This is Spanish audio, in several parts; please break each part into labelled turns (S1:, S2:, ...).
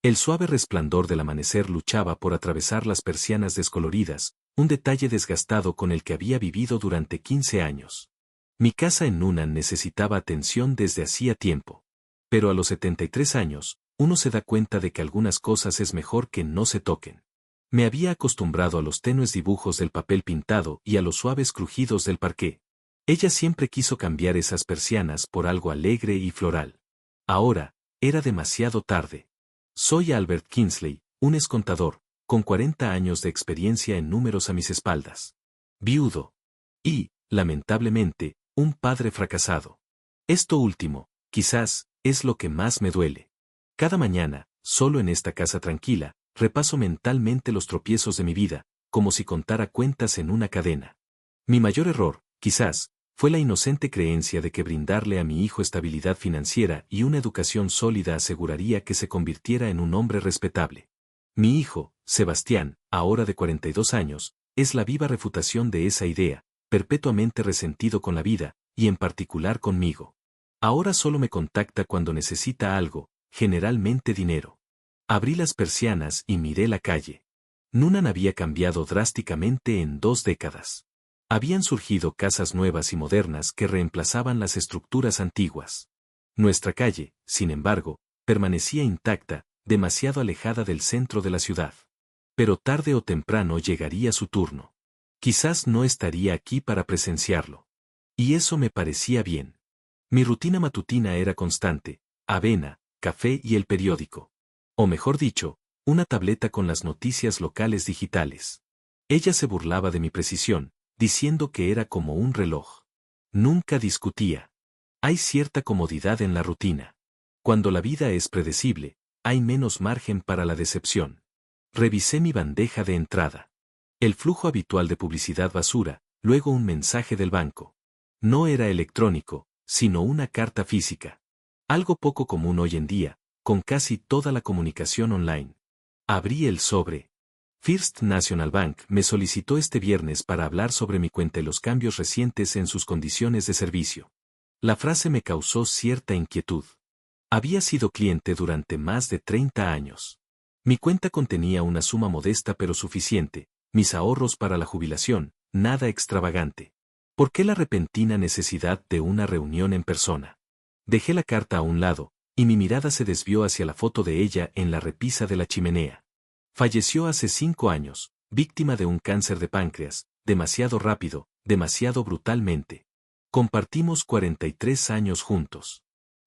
S1: El suave resplandor del amanecer luchaba por atravesar las persianas descoloridas, un detalle desgastado con el que había vivido durante 15 años. Mi casa en Nunnan necesitaba atención desde hacía tiempo. Pero a los 73 años, uno se da cuenta de que algunas cosas es mejor que no se toquen. Me había acostumbrado a los tenues dibujos del papel pintado y a los suaves crujidos del parqué. Ella siempre quiso cambiar esas persianas por algo alegre y floral. Ahora, era demasiado tarde. Soy Albert Kingsley, un excontador, con 40 años de experiencia en números a mis espaldas. Viudo. Y, lamentablemente, un padre fracasado. Esto último, quizás, es lo que más me duele. Cada mañana, solo en esta casa tranquila, repaso mentalmente los tropiezos de mi vida, como si contara cuentas en una cadena. Mi mayor error, quizás, fue la inocente creencia de que brindarle a mi hijo estabilidad financiera y una educación sólida aseguraría que se convirtiera en un hombre respetable. Mi hijo, Sebastián, ahora de 42 años, es la viva refutación de esa idea, perpetuamente resentido con la vida, y en particular conmigo. Ahora solo me contacta cuando necesita algo, generalmente dinero. Abrí las persianas y miré la calle. Nunnan había cambiado drásticamente en 2 décadas. Habían surgido casas nuevas y modernas que reemplazaban las estructuras antiguas. Nuestra calle, sin embargo, permanecía intacta, demasiado alejada del centro de la ciudad. Pero tarde o temprano llegaría su turno. Quizás no estaría aquí para presenciarlo. Y eso me parecía bien. Mi rutina matutina era constante: avena, café y el periódico. O mejor dicho, una tableta con las noticias locales digitales. Ella se burlaba de mi precisión, diciendo que era como un reloj. Nunca discutía. Hay cierta comodidad en la rutina. Cuando la vida es predecible, hay menos margen para la decepción. Revisé mi bandeja de entrada. El flujo habitual de publicidad basura, luego un mensaje del banco. No era electrónico, sino una carta física. Algo poco común hoy en día, con casi toda la comunicación online. Abrí el sobre. First National Bank me solicitó este viernes para hablar sobre mi cuenta y los cambios recientes en sus condiciones de servicio. La frase me causó cierta inquietud. Había sido cliente durante más de 30 años. Mi cuenta contenía una suma modesta pero suficiente, mis ahorros para la jubilación, nada extravagante. ¿Por qué la repentina necesidad de una reunión en persona? Dejé la carta a un lado, y mi mirada se desvió hacia la foto de ella en la repisa de la chimenea. Falleció hace 5 años, víctima de un cáncer de páncreas, demasiado rápido, demasiado brutalmente. Compartimos 43 años juntos.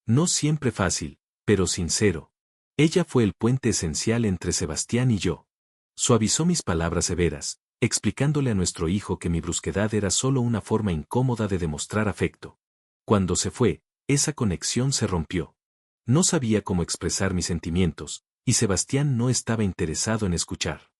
S1: No siempre fácil, pero sincero. Ella fue el puente esencial entre Sebastián y yo. Suavizó mis palabras severas, explicándole a nuestro hijo que mi brusquedad era solo una forma incómoda de demostrar afecto. Cuando se fue, esa conexión se rompió. No sabía cómo expresar mis sentimientos, y Sebastián no estaba interesado en escuchar.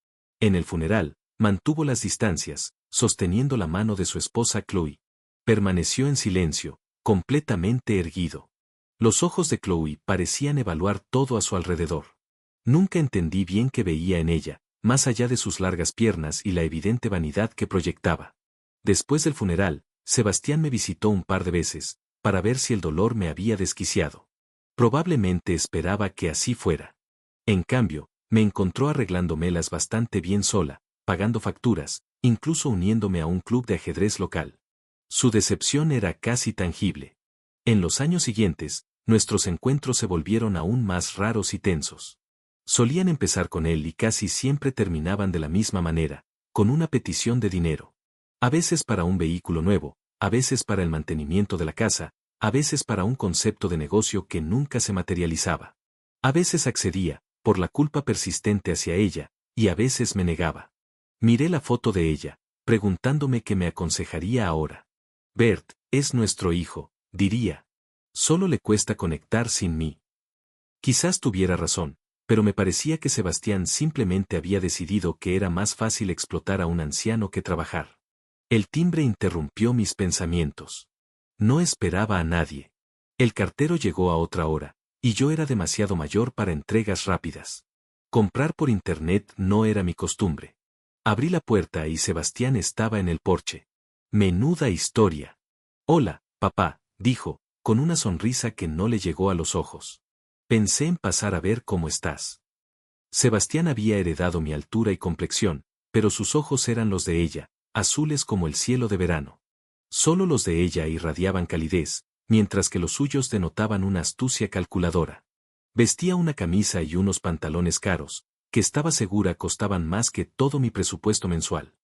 S1: En el funeral, mantuvo las distancias, sosteniendo la mano de su esposa Chloe. Permaneció en silencio, completamente erguido. Los ojos de Chloe parecían evaluar todo a su alrededor. Nunca entendí bien qué veía en ella, más allá de sus largas piernas y la evidente vanidad que proyectaba. Después del funeral, Sebastián me visitó un par de veces, para ver si el dolor me había desquiciado. Probablemente esperaba que así fuera. En cambio, me encontró arreglándomelas bastante bien sola, pagando facturas, incluso uniéndome a un club de ajedrez local. Su decepción era casi tangible. En los años siguientes, nuestros encuentros se volvieron aún más raros y tensos. Solían empezar con él y casi siempre terminaban de la misma manera, con una petición de dinero. A veces para un vehículo nuevo, a veces para el mantenimiento de la casa, a veces para un concepto de negocio que nunca se materializaba. A veces accedía, por la culpa persistente hacia ella, y a veces me negaba. Miré la foto de ella, preguntándome qué me aconsejaría ahora. Bert, es nuestro hijo, diría. Solo le cuesta conectar sin mí. Quizás tuviera razón, pero me parecía que Sebastián simplemente había decidido que era más fácil explotar a un anciano que trabajar. El timbre interrumpió mis pensamientos. No esperaba a nadie. El cartero llegó a otra hora, y yo era demasiado mayor para entregas rápidas. Comprar por internet no era mi costumbre. Abrí la puerta y Sebastián estaba en el porche. Menuda historia. Hola, papá, dijo, con una sonrisa que no le llegó a los ojos. Pensé en pasar a ver cómo estás. Sebastián había heredado mi altura y complexión, pero sus ojos eran los de ella, azules como el cielo de verano. Solo los de ella irradiaban calidez, mientras que los suyos denotaban una astucia calculadora. Vestía una camisa y unos pantalones caros, que estaba segura costaban más que todo mi presupuesto mensual.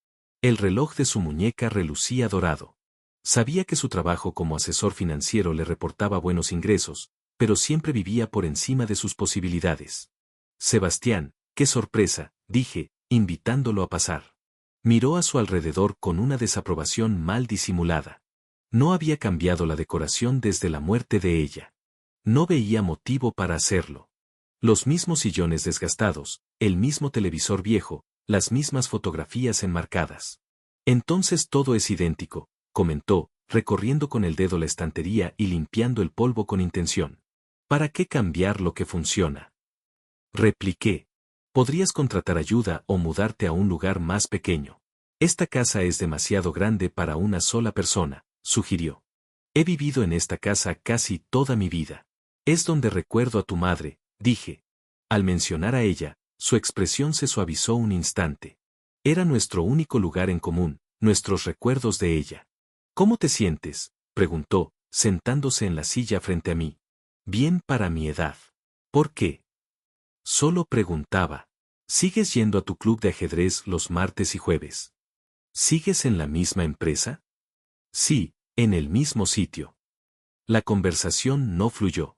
S1: El reloj de su muñeca relucía dorado. Sabía que su trabajo como asesor financiero le reportaba buenos ingresos, pero siempre vivía por encima de sus posibilidades. Sebastián, qué sorpresa, dije, invitándolo a pasar. Miró a su alrededor con una desaprobación mal disimulada. No había cambiado la decoración desde la muerte de ella. No veía motivo para hacerlo. Los mismos sillones desgastados, el mismo televisor viejo, las mismas fotografías enmarcadas. Entonces todo es idéntico, comentó, recorriendo con el dedo la estantería y limpiando el polvo con intención. ¿Para qué cambiar lo que funciona? Repliqué. Podrías contratar ayuda o mudarte a un lugar más pequeño. Esta casa es demasiado grande para una sola persona, sugirió. He vivido en esta casa casi toda mi vida. Es donde recuerdo a tu madre, dije. Al mencionar a ella, su expresión se suavizó un instante. Era nuestro único lugar en común, nuestros recuerdos de ella. ¿Cómo te sientes?, preguntó, sentándose en la silla frente a mí. Bien para mi edad. ¿Por qué? Solo preguntaba. ¿Sigues yendo a tu club de ajedrez los martes y jueves? ¿Sigues en la misma empresa? Sí, en el mismo sitio. La conversación no fluyó.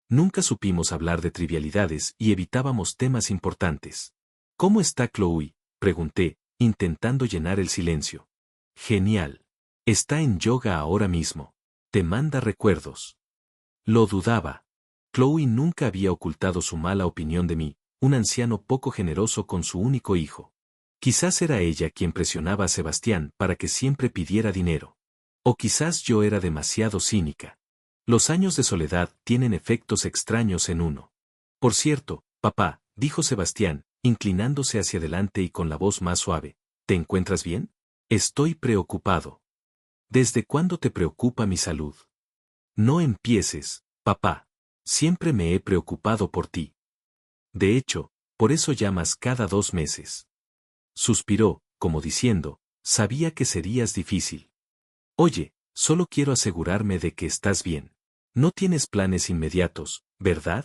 S1: Nunca supimos hablar de trivialidades y evitábamos temas importantes. ¿Cómo está Chloe?, pregunté, intentando llenar el silencio. Genial. Está en yoga ahora mismo. Te manda recuerdos. Lo dudaba. Chloe nunca había ocultado su mala opinión de mí, un anciano poco generoso con su único hijo. Quizás era ella quien presionaba a Sebastián para que siempre pidiera dinero. O quizás yo era demasiado cínica. Los años de soledad tienen efectos extraños en uno. Por cierto, papá, dijo Sebastián, inclinándose hacia adelante y con la voz más suave, ¿te encuentras bien? Estoy preocupado. ¿Desde cuándo te preocupa mi salud? No empieces, papá. Siempre me he preocupado por ti. De hecho, por eso llamas cada 2 meses. Suspiró, como diciendo, sabía que serías difícil. Oye, solo quiero asegurarme de que estás bien. No tienes planes inmediatos, ¿verdad?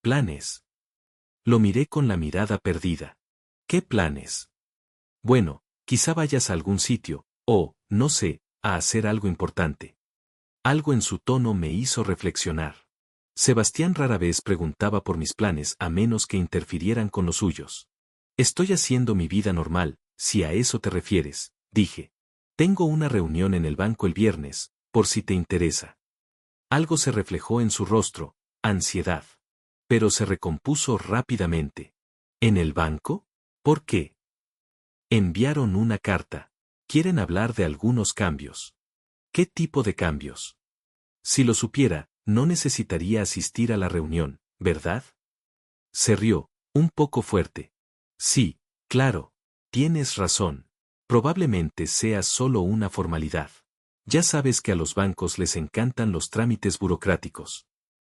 S1: ¿Planes? Lo miré con la mirada perdida. ¿Qué planes? Bueno, quizá vayas a algún sitio, o, no sé, a hacer algo importante. Algo en su tono me hizo reflexionar. Sebastián rara vez preguntaba por mis planes a menos que interfirieran con los suyos. Estoy haciendo mi vida normal, si a eso te refieres, dije. Tengo una reunión en el banco el viernes, por si te interesa. Algo se reflejó en su rostro, ansiedad. Pero se recompuso rápidamente. ¿En el banco? ¿Por qué? Enviaron una carta. Quieren hablar de algunos cambios. ¿Qué tipo de cambios? Si lo supiera, no necesitaría asistir a la reunión, ¿verdad? Se rió, un poco fuerte. Sí, claro, tienes razón. Probablemente sea solo una formalidad. Ya sabes que a los bancos les encantan los trámites burocráticos.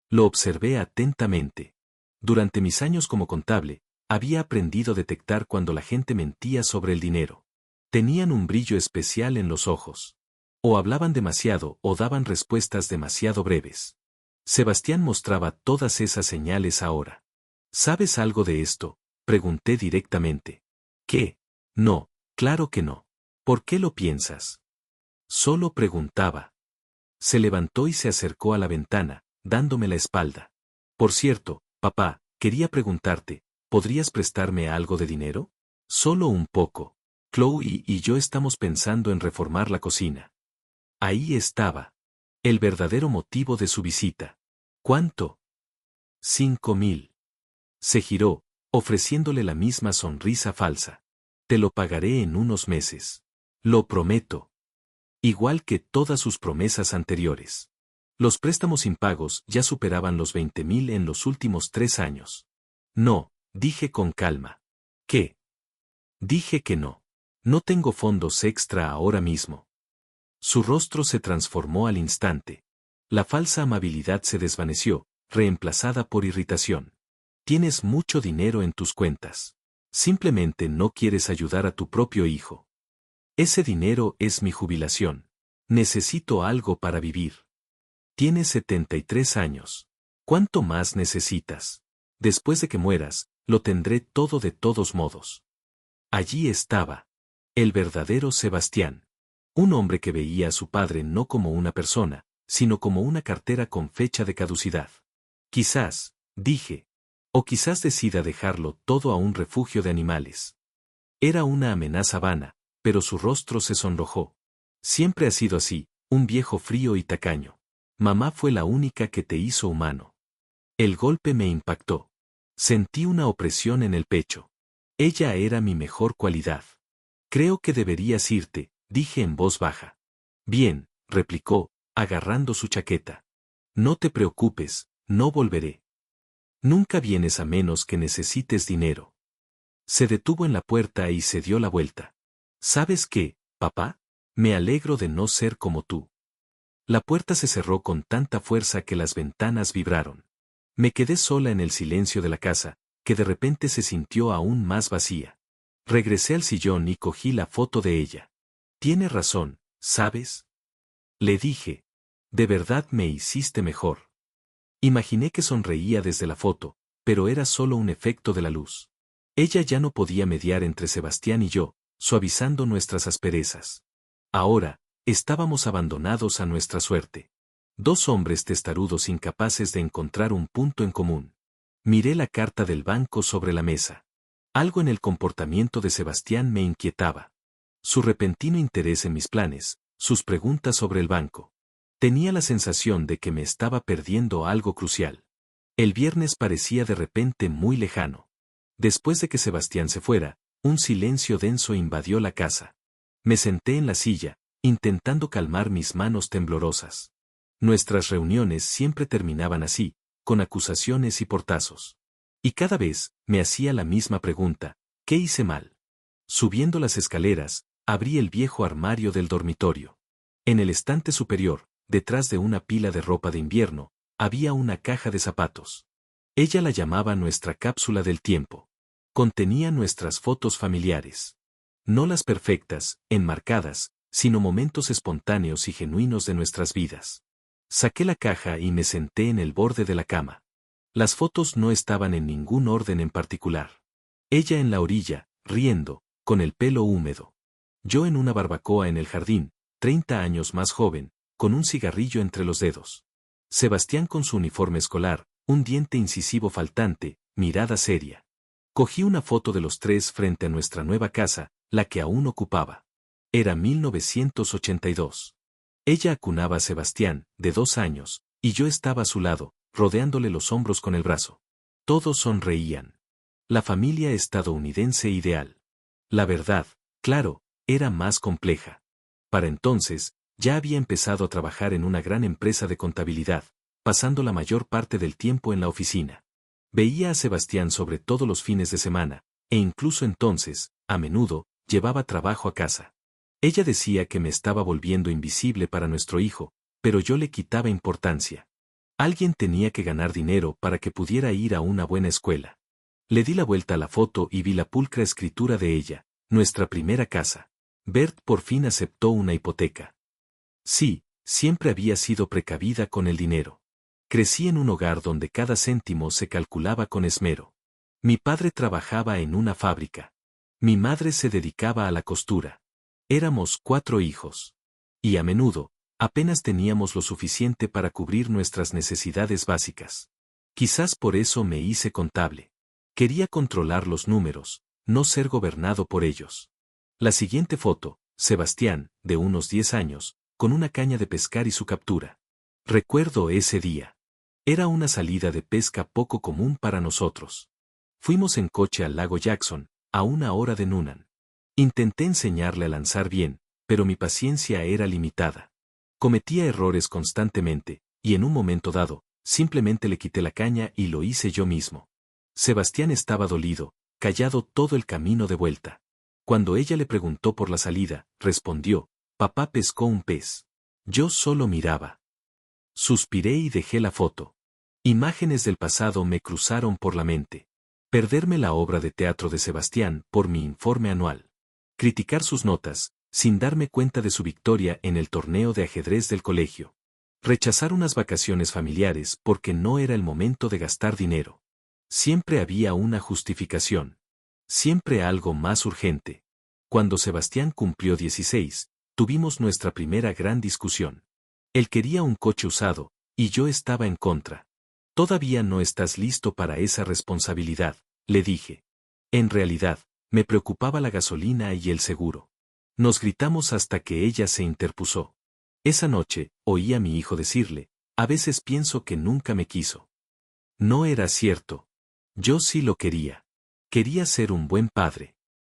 S1: Lo observé atentamente. Durante mis años como contable, había aprendido a detectar cuando la gente mentía sobre el dinero. Tenían un brillo especial en los ojos. O hablaban demasiado o daban respuestas demasiado breves. Sebastián mostraba todas esas señales ahora. ¿Sabes algo de esto?, pregunté directamente. ¿Qué? No, claro que no. ¿Por qué lo piensas? Solo preguntaba. Se levantó y se acercó a la ventana, dándome la espalda. Por cierto, papá, quería preguntarte, ¿podrías prestarme algo de dinero? Solo un poco. Chloe y yo estamos pensando en reformar la cocina. Ahí estaba. El verdadero motivo de su visita. ¿Cuánto? 5.000. Se giró, ofreciéndole la misma sonrisa falsa. Te lo pagaré en unos meses. Lo prometo. Igual que todas sus promesas anteriores. Los préstamos impagos ya superaban los 20.000 en los últimos 3 años. No, dije con calma. ¿Qué? Dije que no. No tengo fondos extra ahora mismo. Su rostro se transformó al instante. La falsa amabilidad se desvaneció, reemplazada por irritación. Tienes mucho dinero en tus cuentas. Simplemente no quieres ayudar a tu propio hijo. Ese dinero es mi jubilación. Necesito algo para vivir. Tienes 73 años. ¿Cuánto más necesitas? Después de que mueras, lo tendré todo de todos modos. Allí estaba. El verdadero Sebastián. Un hombre que veía a su padre no como una persona, sino como una cartera con fecha de caducidad. Quizás, dije. O quizás decida dejarlo todo a un refugio de animales. Era una amenaza vana, pero su rostro se sonrojó. Siempre ha sido así, un viejo frío y tacaño. Mamá fue la única que te hizo humano. El golpe me impactó. Sentí una opresión en el pecho. Ella era mi mejor cualidad. Creo que deberías irte, dije en voz baja. Bien, replicó, agarrando su chaqueta. No te preocupes, no volveré. Nunca vienes a menos que necesites dinero. Se detuvo en la puerta y se dio la vuelta. ¿Sabes qué, papá? Me alegro de no ser como tú. La puerta se cerró con tanta fuerza que las ventanas vibraron. Me quedé sola en el silencio de la casa, que de repente se sintió aún más vacía. Regresé al sillón y cogí la foto de ella. Tiene razón, ¿sabes? Le dije. De verdad me hiciste mejor. Imaginé que sonreía desde la foto, pero era solo un efecto de la luz. Ella ya no podía mediar entre Sebastián y yo, suavizando nuestras asperezas. Ahora, estábamos abandonados a nuestra suerte. Dos hombres testarudos incapaces de encontrar un punto en común. Miré la carta del banco sobre la mesa. Algo en el comportamiento de Sebastián me inquietaba. Su repentino interés en mis planes, sus preguntas sobre el banco. Tenía la sensación de que me estaba perdiendo algo crucial. El viernes parecía de repente muy lejano. Después de que Sebastián se fuera, un silencio denso invadió la casa. Me senté en la silla, intentando calmar mis manos temblorosas. Nuestras reuniones siempre terminaban así, con acusaciones y portazos. Y cada vez, me hacía la misma pregunta, ¿qué hice mal? Subiendo las escaleras, abrí el viejo armario del dormitorio. En el estante superior, detrás de una pila de ropa de invierno, había una caja de zapatos. Ella la llamaba nuestra cápsula del tiempo. Contenía nuestras fotos familiares. No las perfectas, enmarcadas, sino momentos espontáneos y genuinos de nuestras vidas. Saqué la caja y me senté en el borde de la cama. Las fotos no estaban en ningún orden en particular. Ella en la orilla, riendo, con el pelo húmedo. Yo en una barbacoa en el jardín, 30 años más joven, con un cigarrillo entre los dedos. Sebastián con su uniforme escolar, un diente incisivo faltante, mirada seria. Cogí una foto de los tres frente a nuestra nueva casa, la que aún ocupaba. Era 1982. Ella acunaba a Sebastián, de 2 años, y yo estaba a su lado, rodeándole los hombros con el brazo. Todos sonreían. La familia estadounidense ideal. La verdad, claro, era más compleja. Para entonces, ya había empezado a trabajar en una gran empresa de contabilidad, pasando la mayor parte del tiempo en la oficina. Veía a Sebastián sobre todo los fines de semana, e incluso entonces, a menudo, llevaba trabajo a casa. Ella decía que me estaba volviendo invisible para nuestro hijo, pero yo le quitaba importancia. Alguien tenía que ganar dinero para que pudiera ir a una buena escuela. Le di la vuelta a la foto y vi la pulcra escritura de ella, nuestra primera casa. Bert por fin aceptó una hipoteca. Sí, siempre había sido precavida con el dinero. Crecí en un hogar donde cada céntimo se calculaba con esmero. Mi padre trabajaba en una fábrica. Mi madre se dedicaba a la costura. Éramos 4 hijos. Y a menudo, apenas teníamos lo suficiente para cubrir nuestras necesidades básicas. Quizás por eso me hice contable. Quería controlar los números, no ser gobernado por ellos. La siguiente foto, Sebastián, de unos 10 años, con una caña de pescar y su captura. Recuerdo ese día. Era una salida de pesca poco común para nosotros. Fuimos en coche al lago Jackson, a 1 hora de Nunnan. Intenté enseñarle a lanzar bien, pero mi paciencia era limitada. Cometía errores constantemente, y en un momento dado, simplemente le quité la caña y lo hice yo mismo. Sebastián estaba dolido, callado todo el camino de vuelta. Cuando ella le preguntó por la salida, respondió, papá pescó un pez. Yo solo miraba. Suspiré y dejé la foto. Imágenes del pasado me cruzaron por la mente. Perderme la obra de teatro de Sebastián por mi informe anual. Criticar sus notas, sin darme cuenta de su victoria en el torneo de ajedrez del colegio. Rechazar unas vacaciones familiares porque no era el momento de gastar dinero. Siempre había una justificación. Siempre algo más urgente. Cuando Sebastián cumplió 16, tuvimos nuestra primera gran discusión. Él quería un coche usado, y yo estaba en contra. Todavía no estás listo para esa responsabilidad, le dije. En realidad, me preocupaba la gasolina y el seguro. Nos gritamos hasta que ella se interpuso. Esa noche, oí a mi hijo decirle, a veces pienso que nunca me quiso. No era cierto. Yo sí lo quería. Quería ser un buen padre.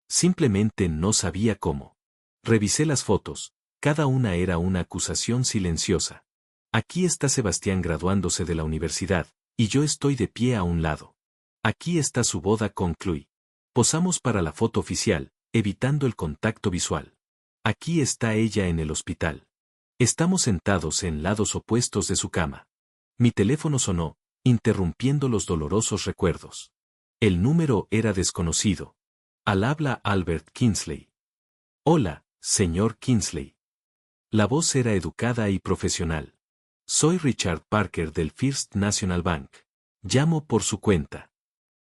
S1: Simplemente no sabía cómo. Revisé las fotos, cada una era una acusación silenciosa. Aquí está Sebastián graduándose de la universidad, y yo estoy de pie a un lado. Aquí está su boda con Chloe. Posamos para la foto oficial, evitando el contacto visual. Aquí está ella en el hospital. Estamos sentados en lados opuestos de su cama. Mi teléfono sonó, interrumpiendo los dolorosos recuerdos. El número era desconocido. Al habla Albert Kingsley. Hola, señor Kingsley. La voz era educada y profesional. Soy Richard Parker del First National Bank. Llamo por su cuenta.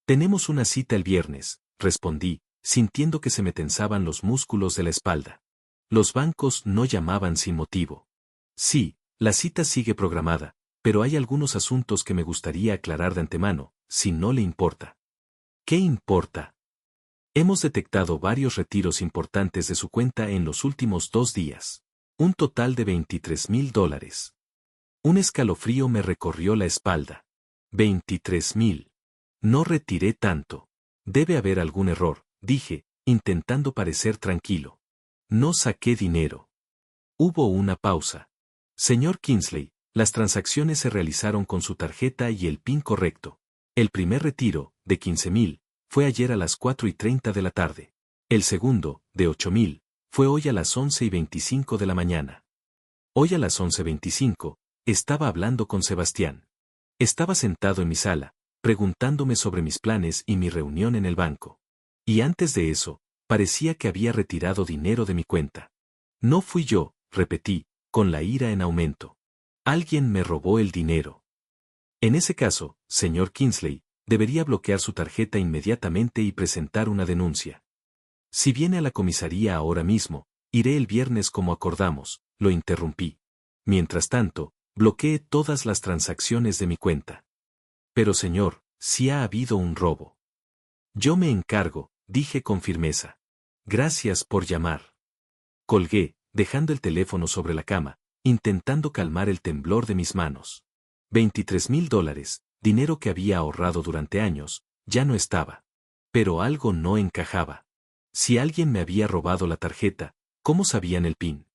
S1: Tenemos una cita el viernes, respondí, sintiendo que se me tensaban los músculos de la espalda. Los bancos no llamaban sin motivo. Sí, la cita sigue programada, pero hay algunos asuntos que me gustaría aclarar de antemano, si no le importa. ¿Qué importa? Hemos detectado varios retiros importantes de su cuenta en los últimos 2 días. Un total de $23,000. Un escalofrío me recorrió la espalda. 23,000. No retiré tanto. Debe haber algún error, dije, intentando parecer tranquilo. No saqué dinero. Hubo una pausa. Señor Kingsley, las transacciones se realizaron con su tarjeta y el PIN correcto. El primer retiro, de 15,000, fue ayer a las 4:30 de la tarde. El segundo, de 8,000, fue hoy a las 11:25 de la mañana. Hoy a las 11:25, estaba hablando con Sebastián. Estaba sentado en mi sala, preguntándome sobre mis planes y mi reunión en el banco. Y antes de eso, parecía que había retirado dinero de mi cuenta. No fui yo, repetí, con la ira en aumento. Alguien me robó el dinero. En ese caso, señor Kingsley, debería bloquear su tarjeta inmediatamente y presentar una denuncia. Si viene a la comisaría ahora mismo, iré el viernes como acordamos, lo interrumpí. Mientras tanto, bloqueé todas las transacciones de mi cuenta. Pero señor, si ha habido un robo. Yo me encargo, dije con firmeza. Gracias por llamar. Colgué, dejando el teléfono sobre la cama, intentando calmar el temblor de mis manos. $23,000, dinero que había ahorrado durante años, ya no estaba. Pero algo no encajaba. Si alguien me había robado la tarjeta, ¿cómo sabían el PIN?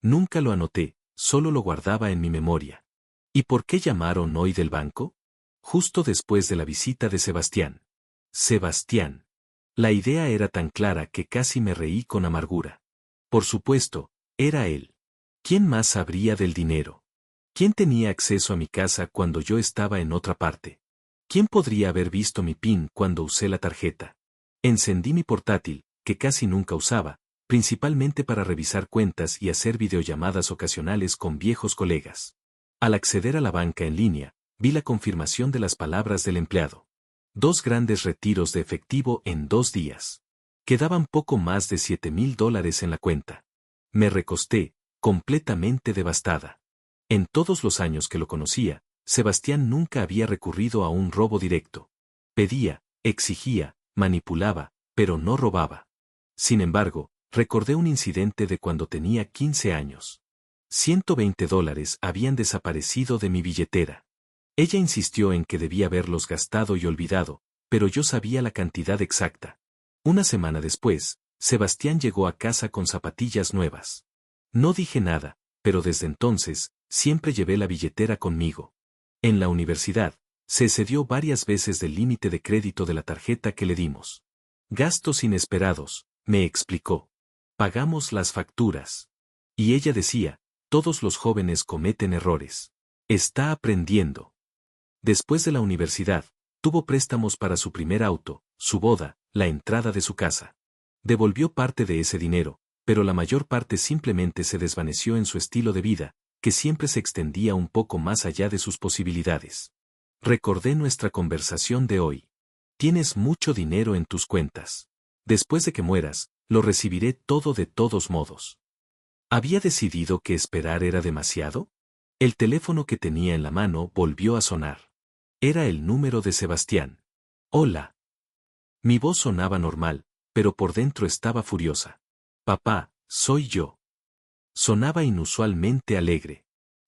S1: Nunca lo anoté, solo lo guardaba en mi memoria. ¿Y por qué llamaron hoy del banco? Justo después de la visita de Sebastián. Sebastián. La idea era tan clara que casi me reí con amargura. Por supuesto, era él. ¿Quién más sabría del dinero? ¿Quién tenía acceso a mi casa cuando yo estaba en otra parte? ¿Quién podría haber visto mi PIN cuando usé la tarjeta? Encendí mi portátil, que casi nunca usaba, principalmente para revisar cuentas y hacer videollamadas ocasionales con viejos colegas. Al acceder a la banca en línea, vi la confirmación de las palabras del empleado. 2 grandes retiros de efectivo en 2 días. Quedaban poco más de $7,000 en la cuenta. Me recosté, completamente devastada. En todos los años que lo conocía, Sebastián nunca había recurrido a un robo directo. Pedía, exigía, manipulaba, pero no robaba. Sin embargo, recordé un incidente de cuando tenía 15 años. $120 habían desaparecido de mi billetera. Ella insistió en que debía haberlos gastado y olvidado, pero yo sabía la cantidad exacta. Una semana después, Sebastián llegó a casa con zapatillas nuevas. No dije nada, pero desde entonces, siempre llevé la billetera conmigo. En la universidad, se excedió varias veces del límite de crédito de la tarjeta que le dimos. Gastos inesperados, me explicó. Pagamos las facturas. Y ella decía, todos los jóvenes cometen errores. Está aprendiendo. Después de la universidad, tuvo préstamos para su primer auto, su boda, la entrada de su casa. Devolvió parte de ese dinero, pero la mayor parte simplemente se desvaneció en su estilo de vida, que siempre se extendía un poco más allá de sus posibilidades. Recordé nuestra conversación de hoy. Tienes mucho dinero en tus cuentas. Después de que mueras, lo recibiré todo de todos modos. ¿Había decidido que esperar era demasiado? El teléfono que tenía en la mano volvió a sonar. Era el número de Sebastián. Hola. Mi voz sonaba normal, pero por dentro estaba furiosa. Papá, soy yo. Sonaba inusualmente alegre.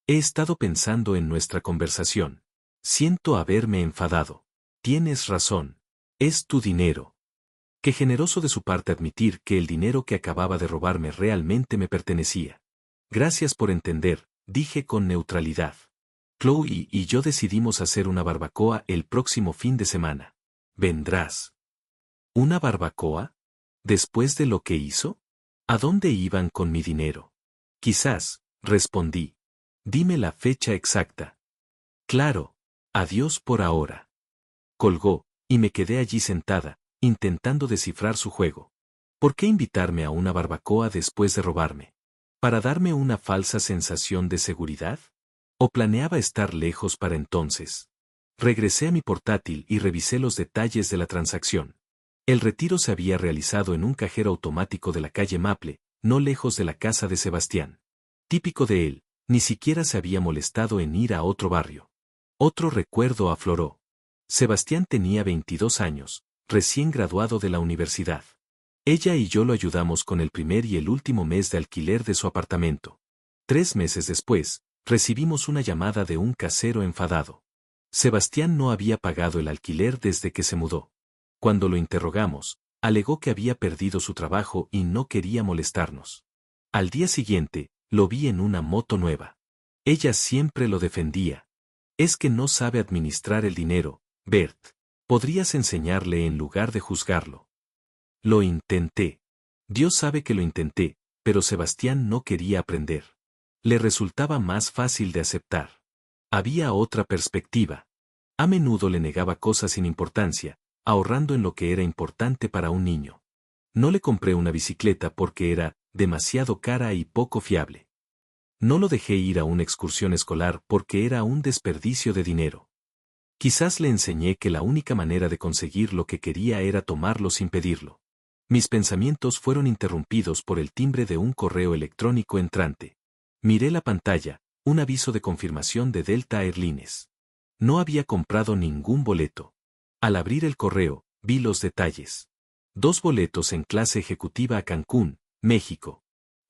S1: He estado pensando en nuestra conversación. Siento haberme enfadado. Tienes razón. Es tu dinero. Qué generoso de su parte admitir que el dinero que acababa de robarme realmente me pertenecía. Gracias por entender, dije con neutralidad. Chloe y yo decidimos hacer una barbacoa el próximo fin de semana. ¿Vendrás? ¿Una barbacoa? ¿Después de lo que hizo? ¿A dónde iban con mi dinero? Quizás, respondí. Dime la fecha exacta. Claro. Adiós por ahora. Colgó, y me quedé allí sentada, intentando descifrar su juego. ¿Por qué invitarme a una barbacoa después de robarme? ¿Para darme una falsa sensación de seguridad? ¿O planeaba estar lejos para entonces? Regresé a mi portátil y revisé los detalles de la transacción. El retiro se había realizado en un cajero automático de la calle Maple, no lejos de la casa de Sebastián. Típico de él, ni siquiera se había molestado en ir a otro barrio. Otro recuerdo afloró. Sebastián tenía 22 años, recién graduado de la universidad. Ella y yo lo ayudamos con el primer y el último mes de alquiler de su apartamento. 3 meses después, recibimos una llamada de un casero enfadado. Sebastián no había pagado el alquiler desde que se mudó. Cuando lo interrogamos, alegó que había perdido su trabajo y no quería molestarnos. Al día siguiente, lo vi en una moto nueva. Ella siempre lo defendía. Es que no sabe administrar el dinero, Bert. Podrías enseñarle en lugar de juzgarlo. Lo intenté. Dios sabe que lo intenté, pero Sebastián no quería aprender. Le resultaba más fácil de aceptar. Había otra perspectiva. A menudo le negaba cosas sin importancia, ahorrando en lo que era importante para un niño. No le compré una bicicleta porque era demasiado cara y poco fiable. No lo dejé ir a una excursión escolar porque era un desperdicio de dinero. Quizás le enseñé que la única manera de conseguir lo que quería era tomarlo sin pedirlo. Mis pensamientos fueron interrumpidos por el timbre de un correo electrónico entrante. Miré la pantalla, un aviso de confirmación de Delta Airlines. No había comprado ningún boleto. Al abrir el correo, vi los detalles. 2 boletos en clase ejecutiva a Cancún, México.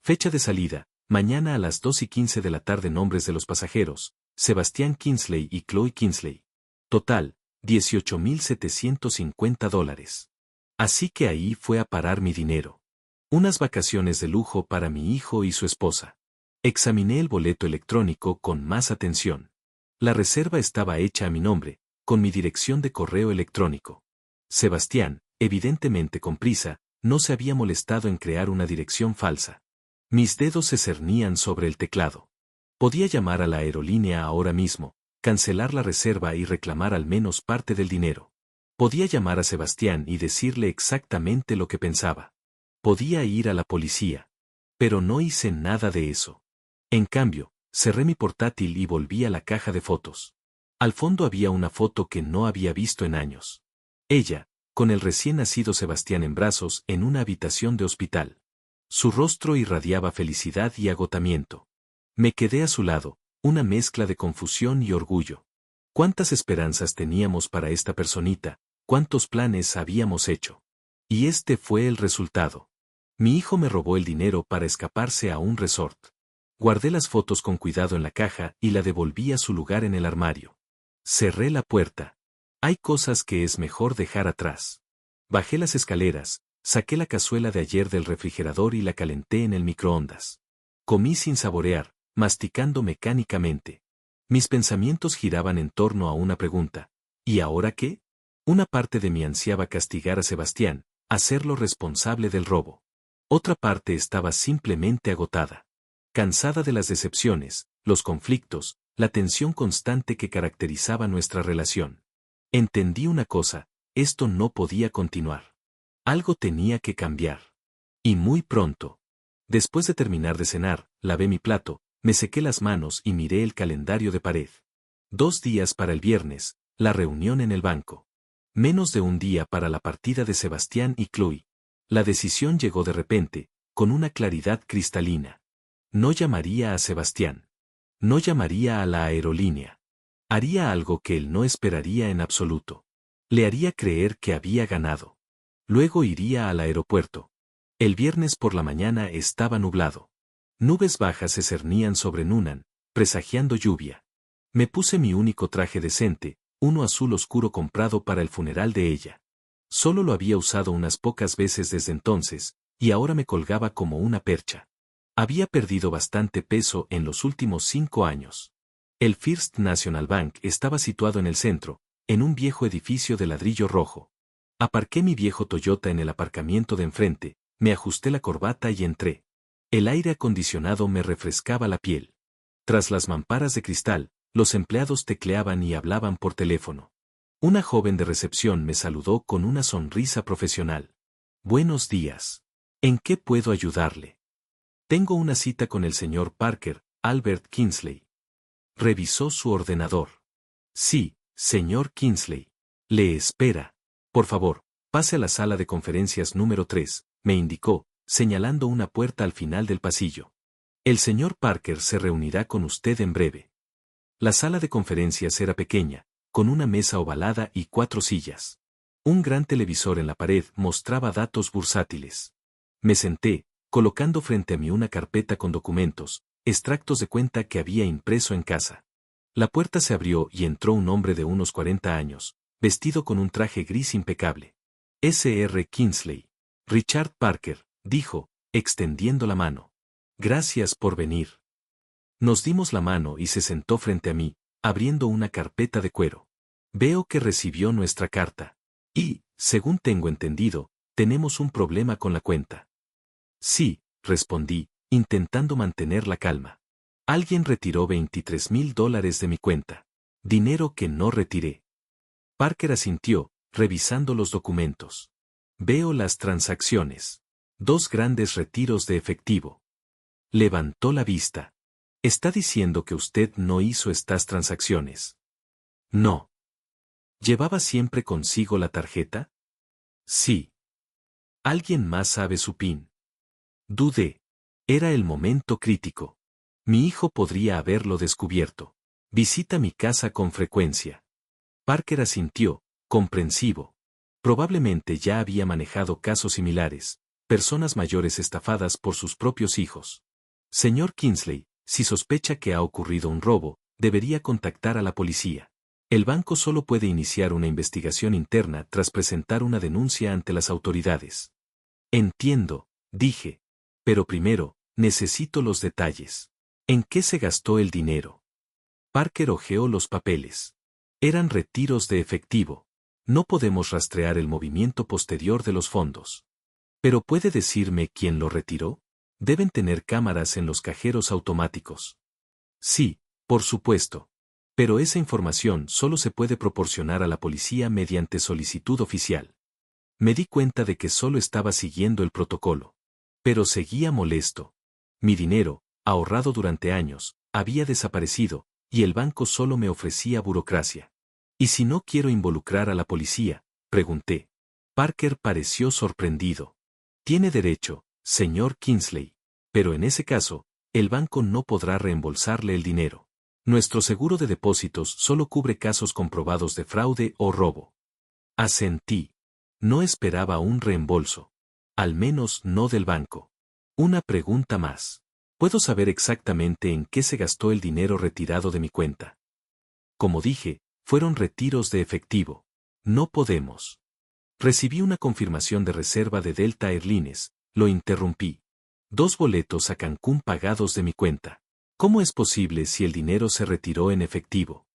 S1: Fecha de salida, mañana a las 2:15 de la tarde. Nombres de los pasajeros, Sebastián Kinsley y Chloe Kinsley. Total, $18,750. Así que ahí fue a parar mi dinero. Unas vacaciones de lujo para mi hijo y su esposa. Examiné el boleto electrónico con más atención. La reserva estaba hecha a mi nombre, con mi dirección de correo electrónico. Sebastián, evidentemente con prisa, no se había molestado en crear una dirección falsa. Mis dedos se cernían sobre el teclado. Podía llamar a la aerolínea ahora mismo, cancelar la reserva y reclamar al menos parte del dinero. Podía llamar a Sebastián y decirle exactamente lo que pensaba. Podía ir a la policía. Pero no hice nada de eso. En cambio, cerré mi portátil y volví a la caja de fotos. Al fondo había una foto que no había visto en años. Ella, con el recién nacido Sebastián en brazos en una habitación de hospital. Su rostro irradiaba felicidad y agotamiento. Me quedé a su lado, una mezcla de confusión y orgullo. ¿Cuántas esperanzas teníamos para esta personita? ¿Cuántos planes habíamos hecho? Y este fue el resultado. Mi hijo me robó el dinero para escaparse a un resort. Guardé las fotos con cuidado en la caja y la devolví a su lugar en el armario. Cerré la puerta. Hay cosas que es mejor dejar atrás. Bajé las escaleras, saqué la cazuela de ayer del refrigerador y la calenté en el microondas. Comí sin saborear, masticando mecánicamente. Mis pensamientos giraban en torno a una pregunta. ¿Y ahora qué? Una parte de mí ansiaba castigar a Sebastián, hacerlo responsable del robo. Otra parte estaba simplemente agotada. Cansada de las decepciones, los conflictos, la tensión constante que caracterizaba nuestra relación. Entendí una cosa, esto no podía continuar. Algo tenía que cambiar. Y muy pronto. Después de terminar de cenar, lavé mi plato, me sequé las manos y miré el calendario de pared. 2 días para el viernes, la reunión en el banco. Menos de un día para la partida de Sebastián y Chloe. La decisión llegó de repente, con una claridad cristalina. No llamaría a Sebastián. No llamaría a la aerolínea. Haría algo que él no esperaría en absoluto. Le haría creer que había ganado. Luego iría al aeropuerto. El viernes por la mañana estaba nublado. Nubes bajas se cernían sobre Nunnan, presagiando lluvia. Me puse mi único traje decente, uno azul oscuro comprado para el funeral de ella. Solo lo había usado unas pocas veces desde entonces, y ahora me colgaba como una percha. Había perdido bastante peso en los últimos 5 años. El First National Bank estaba situado en el centro, en un viejo edificio de ladrillo rojo. Aparqué mi viejo Toyota en el aparcamiento de enfrente, me ajusté la corbata y entré. El aire acondicionado me refrescaba la piel. Tras las mamparas de cristal, los empleados tecleaban y hablaban por teléfono. Una joven de recepción me saludó con una sonrisa profesional. Buenos días. ¿En qué puedo ayudarle? Tengo una cita con el señor Parker, Albert Kingsley. Revisó su ordenador. Sí, señor Kingsley. Le espera. Por favor, pase a la sala de conferencias número 3, me indicó, señalando una puerta al final del pasillo. El señor Parker se reunirá con usted en breve. La sala de conferencias era pequeña, con una mesa ovalada y 4 sillas. Un gran televisor en la pared mostraba datos bursátiles. Me senté, colocando frente a mí una carpeta con documentos, extractos de cuenta que había impreso en casa. La puerta se abrió y entró un hombre de unos 40 años, vestido con un traje gris impecable. S.R. Kingsley. Richard Parker, dijo, extendiendo la mano. Gracias por venir. Nos dimos la mano y se sentó frente a mí, abriendo una carpeta de cuero. Veo que recibió nuestra carta. Y, según tengo entendido, tenemos un problema con la cuenta. Sí, respondí, intentando mantener la calma. Alguien retiró $23,000 de mi cuenta. Dinero que no retiré. Parker asintió, revisando los documentos. Veo las transacciones. 2 grandes retiros de efectivo. Levantó la vista. ¿Está diciendo que usted no hizo estas transacciones? No. ¿Llevaba siempre consigo la tarjeta? Sí. ¿Alguien más sabe su PIN? Dudé. Era el momento crítico. Mi hijo podría haberlo descubierto. Visita mi casa con frecuencia. Parker asintió, comprensivo. Probablemente ya había manejado casos similares, personas mayores estafadas por sus propios hijos. Señor Kingsley, si sospecha que ha ocurrido un robo, debería contactar a la policía. El banco solo puede iniciar una investigación interna tras presentar una denuncia ante las autoridades. Entiendo, dije. Pero primero, necesito los detalles. ¿En qué se gastó el dinero? Parker hojeó los papeles. Eran retiros de efectivo. No podemos rastrear el movimiento posterior de los fondos. ¿Pero puede decirme quién lo retiró? Deben tener cámaras en los cajeros automáticos. Sí, por supuesto. Pero esa información solo se puede proporcionar a la policía mediante solicitud oficial. Me di cuenta de que solo estaba siguiendo el protocolo. Pero seguía molesto. Mi dinero, ahorrado durante años, había desaparecido, y el banco solo me ofrecía burocracia. ¿Y si no quiero involucrar a la policía? Pregunté. Parker pareció sorprendido. Tiene derecho, señor Kingsley. Pero en ese caso, el banco no podrá reembolsarle el dinero. Nuestro seguro de depósitos solo cubre casos comprobados de fraude o robo. Asentí. No esperaba un reembolso. Al menos no del banco. Una pregunta más. ¿Puedo saber exactamente en qué se gastó el dinero retirado de mi cuenta? Como dije, fueron retiros de efectivo. No podemos. Recibí una confirmación de reserva de Delta Airlines, lo interrumpí. 2 boletos a Cancún pagados de mi cuenta. ¿Cómo es posible si el dinero se retiró en efectivo?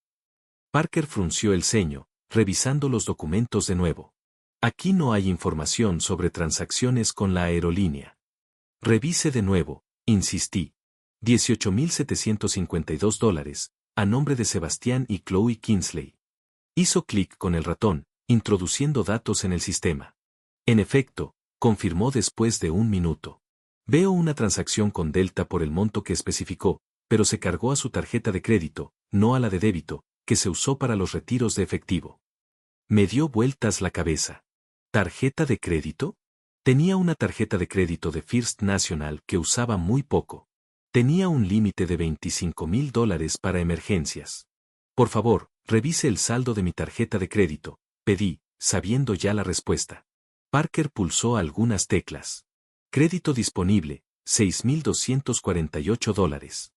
S1: Parker frunció el ceño, revisando los documentos de nuevo. Aquí no hay información sobre transacciones con la aerolínea. Revise de nuevo, insistí. $18,752, a nombre de Sebastián y Chloe Kingsley. Hizo clic con el ratón, introduciendo datos en el sistema. En efecto, confirmó después de un minuto. Veo una transacción con Delta por el monto que especificó, pero se cargó a su tarjeta de crédito, no a la de débito, que se usó para los retiros de efectivo. Me dio vueltas la cabeza. ¿Tarjeta de crédito? Tenía una tarjeta de crédito de First National que usaba muy poco. Tenía un límite de $25,000 para emergencias. Por favor, revise el saldo de mi tarjeta de crédito, pedí, sabiendo ya la respuesta. Parker pulsó algunas teclas. Crédito disponible, $6,248.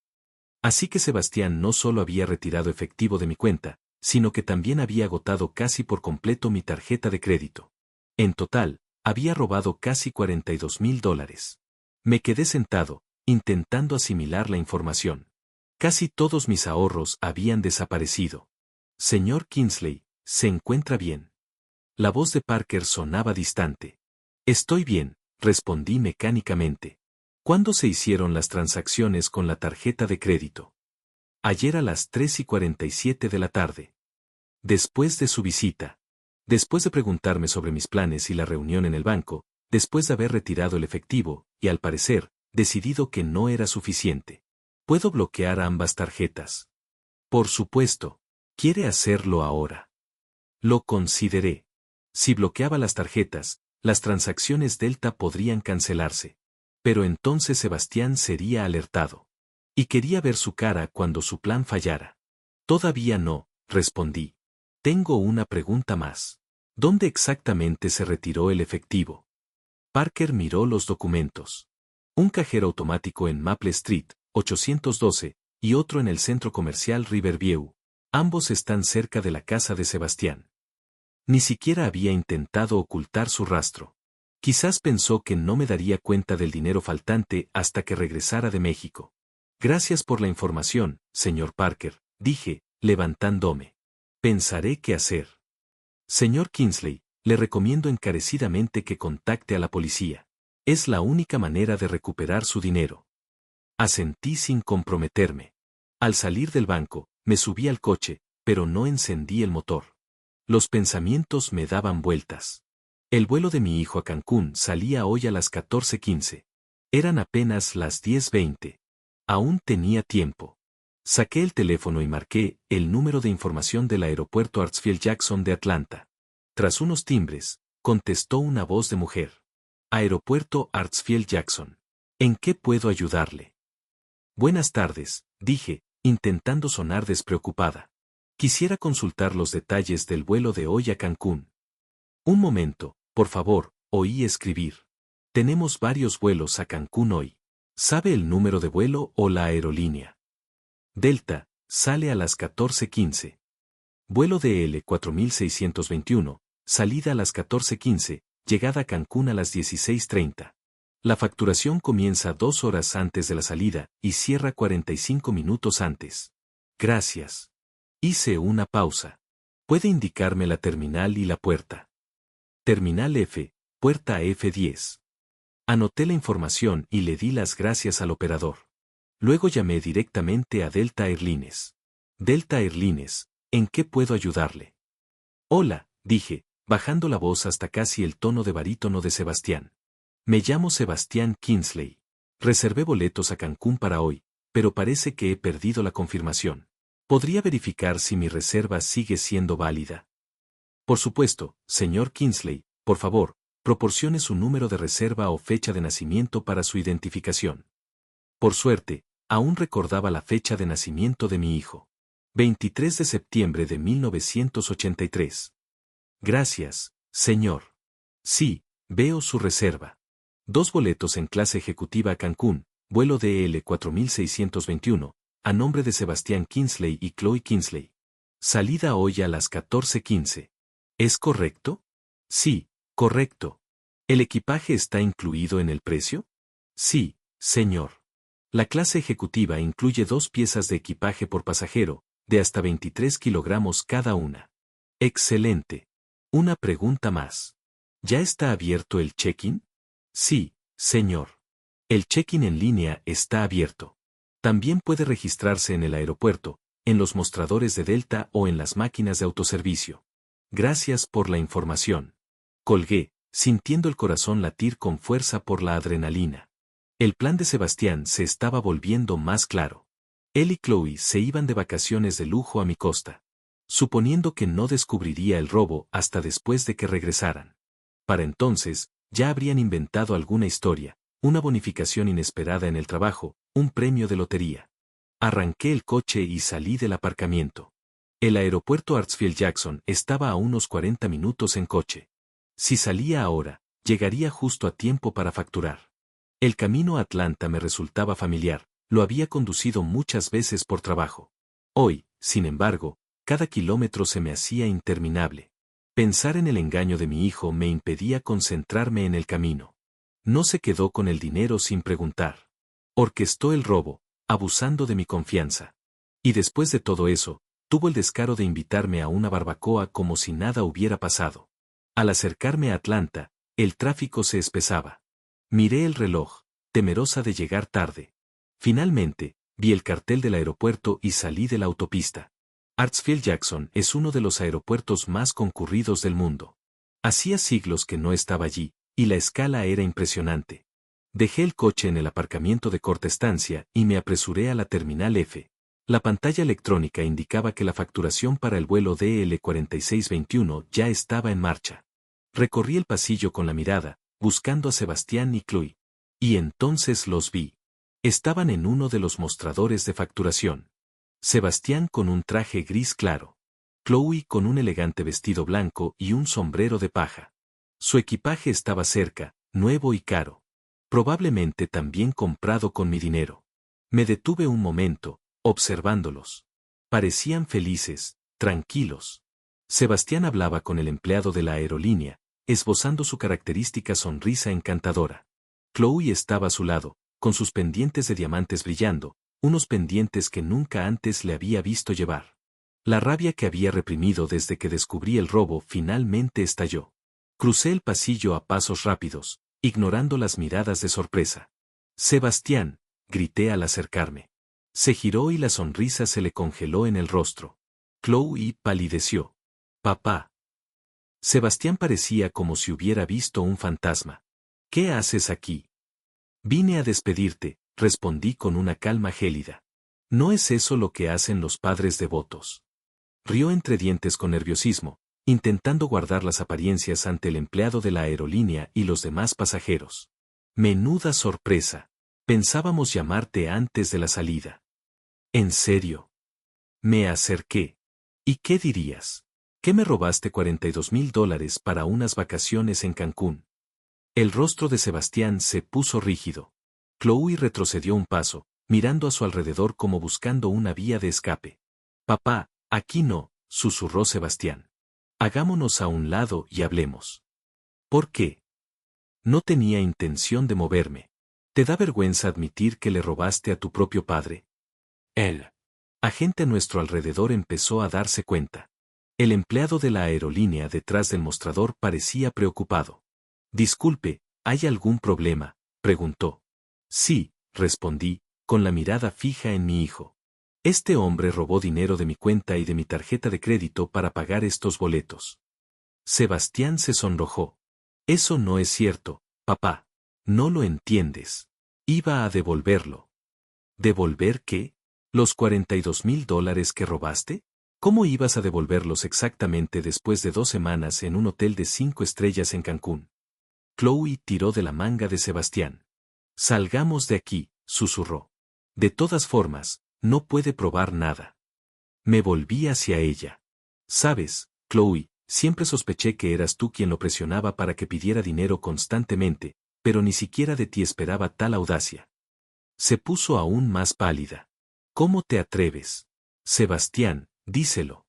S1: Así que Sebastián no solo había retirado efectivo de mi cuenta, sino que también había agotado casi por completo mi tarjeta de crédito. En total, había robado casi $42,000. Me quedé sentado, intentando asimilar la información. Casi todos mis ahorros habían desaparecido. Señor Kingsley, ¿se encuentra bien? La voz de Parker sonaba distante. Estoy bien, respondí mecánicamente. ¿Cuándo se hicieron las transacciones con la tarjeta de crédito? Ayer a las 3:47 de la tarde. Después de su visita. Después de preguntarme sobre mis planes y la reunión en el banco, después de haber retirado el efectivo, y al parecer, decidido que no era suficiente. ¿Puedo bloquear ambas tarjetas? Por supuesto. ¿Quiere hacerlo ahora? Lo consideré. Si bloqueaba las tarjetas, las transacciones Delta podrían cancelarse. Pero entonces Sebastián sería alertado. Y quería ver su cara cuando su plan fallara. Todavía no, respondí. Tengo una pregunta más. ¿Dónde exactamente se retiró el efectivo? Parker miró los documentos. Un cajero automático en Maple Street, 812, y otro en el centro comercial Riverview. Ambos están cerca de la casa de Sebastián. Ni siquiera había intentado ocultar su rastro. Quizás pensó que no me daría cuenta del dinero faltante hasta que regresara de México. Gracias por la información, señor Parker, dije, levantándome. Pensaré qué hacer. Señor Kingsley, le recomiendo encarecidamente que contacte a la policía. Es la única manera de recuperar su dinero. Asentí sin comprometerme. Al salir del banco, me subí al coche, pero no encendí el motor. Los pensamientos me daban vueltas. El vuelo de mi hijo a Cancún salía hoy a las 14:15. Eran apenas las 10:20. Aún tenía tiempo. Saqué el teléfono y marqué el número de información del aeropuerto Hartsfield-Jackson de Atlanta. Tras unos timbres, contestó una voz de mujer. Aeropuerto Hartsfield-Jackson. ¿En qué puedo ayudarle? Buenas tardes, dije, intentando sonar despreocupada. Quisiera consultar los detalles del vuelo de hoy a Cancún. Un momento, por favor, oí escribir. Tenemos varios vuelos a Cancún hoy. ¿Sabe el número de vuelo o la aerolínea? Delta, sale a las 14:15. Vuelo DL 4621, salida a las 14:15, llegada a Cancún a las 16:30. La facturación comienza 2 horas antes de la salida y cierra 45 minutos antes. Gracias. Hice una pausa. ¿Puede indicarme la terminal y la puerta? Terminal F, puerta F10. Anoté la información y le di las gracias al operador. Luego llamé directamente a Delta Airlines. Delta Airlines, ¿en qué puedo ayudarle? Hola, dije, bajando la voz hasta casi el tono de barítono de Sebastián. Me llamo Sebastián Kingsley. Reservé boletos a Cancún para hoy, pero parece que he perdido la confirmación. ¿Podría verificar si mi reserva sigue siendo válida? Por supuesto, señor Kingsley, por favor, proporcione su número de reserva o fecha de nacimiento para su identificación. Por suerte, aún recordaba la fecha de nacimiento de mi hijo. 23 de septiembre de 1983. Gracias, señor. Sí, veo su reserva. 2 boletos en clase ejecutiva a Cancún, vuelo DL 4621, a nombre de Sebastián Kingsley y Chloe Kingsley. Salida hoy a las 14:15. ¿Es correcto? Sí, correcto. ¿El equipaje está incluido en el precio? Sí, señor. La clase ejecutiva incluye 2 piezas de equipaje por pasajero, de hasta 23 kilogramos cada una. Excelente. Una pregunta más. ¿Ya está abierto el check-in? Sí, señor. El check-in en línea está abierto. También puede registrarse en el aeropuerto, en los mostradores de Delta o en las máquinas de autoservicio. Gracias por la información. Colgué, sintiendo el corazón latir con fuerza por la adrenalina. El plan de Sebastián se estaba volviendo más claro. Él y Chloe se iban de vacaciones de lujo a mi costa, suponiendo que no descubriría el robo hasta después de que regresaran. Para entonces, ya habrían inventado alguna historia, una bonificación inesperada en el trabajo, un premio de lotería. Arranqué el coche y salí del aparcamiento. El aeropuerto Hartsfield-Jackson estaba a unos 40 minutos en coche. Si salía ahora, llegaría justo a tiempo para facturar. El camino a Atlanta me resultaba familiar, lo había conducido muchas veces por trabajo. Hoy, sin embargo, cada kilómetro se me hacía interminable. Pensar en el engaño de mi hijo me impedía concentrarme en el camino. No se quedó con el dinero sin preguntar. Orquestó el robo, abusando de mi confianza. Y después de todo eso, tuvo el descaro de invitarme a una barbacoa como si nada hubiera pasado. Al acercarme a Atlanta, el tráfico se espesaba. Miré el reloj, temerosa de llegar tarde. Finalmente, vi el cartel del aeropuerto y salí de la autopista. Hartsfield-Jackson es uno de los aeropuertos más concurridos del mundo. Hacía siglos que no estaba allí, y la escala era impresionante. Dejé el coche en el aparcamiento de corta estancia y me apresuré a la terminal F. La pantalla electrónica indicaba que la facturación para el vuelo DL4621 ya estaba en marcha. Recorrí el pasillo con la mirada, buscando a Sebastián y Chloe. Y entonces los vi. Estaban en uno de los mostradores de facturación. Sebastián con un traje gris claro. Chloe con un elegante vestido blanco y un sombrero de paja. Su equipaje estaba cerca, nuevo y caro. Probablemente también comprado con mi dinero. Me detuve un momento, observándolos. Parecían felices, tranquilos. Sebastián hablaba con el empleado de la aerolínea, esbozando su característica sonrisa encantadora. Chloe estaba a su lado, con sus pendientes de diamantes brillando, unos pendientes que nunca antes le había visto llevar. La rabia que había reprimido desde que descubrí el robo finalmente estalló. Crucé el pasillo a pasos rápidos, ignorando las miradas de sorpresa. «Sebastián», grité al acercarme. Se giró y la sonrisa se le congeló en el rostro. Chloe palideció. «Papá». Sebastián parecía como si hubiera visto un fantasma. «¿Qué haces aquí?» «Vine a despedirte», respondí con una calma gélida. «¿No es eso lo que hacen los padres devotos?». Rió entre dientes con nerviosismo, intentando guardar las apariencias ante el empleado de la aerolínea y los demás pasajeros. «Menuda sorpresa. Pensábamos llamarte antes de la salida». «¿En serio?». Me acerqué. «¿Y qué dirías? ¿Que me robaste $42,000 para unas vacaciones en Cancún?». El rostro de Sebastián se puso rígido. Chloe retrocedió un paso, mirando a su alrededor como buscando una vía de escape. «Papá, aquí no», susurró Sebastián. «Hagámonos a un lado y hablemos». «¿Por qué?». «No tenía intención de moverme. ¿Te da vergüenza admitir que le robaste a tu propio padre?». El agente a nuestro alrededor empezó a darse cuenta. El empleado de la aerolínea detrás del mostrador parecía preocupado. «Disculpe, ¿hay algún problema?», preguntó. «Sí», respondí, con la mirada fija en mi hijo. «Este hombre robó dinero de mi cuenta y de mi tarjeta de crédito para pagar estos boletos». Sebastián se sonrojó. «Eso no es cierto, papá. No lo entiendes. Iba a devolverlo». ¿Devolver qué? ¿Los $42,000 que robaste? ¿Cómo ibas a devolverlos exactamente después de 2 semanas en un hotel de 5 estrellas en Cancún? Chloe tiró de la manga de Sebastián. «Salgamos de aquí», susurró. «De todas formas, no puede probar nada». Me volví hacia ella. «Sabes, Chloe, siempre sospeché que eras tú quien lo presionaba para que pidiera dinero constantemente, pero ni siquiera de ti esperaba tal audacia». Se puso aún más pálida. «¿Cómo te atreves? Sebastián, díselo».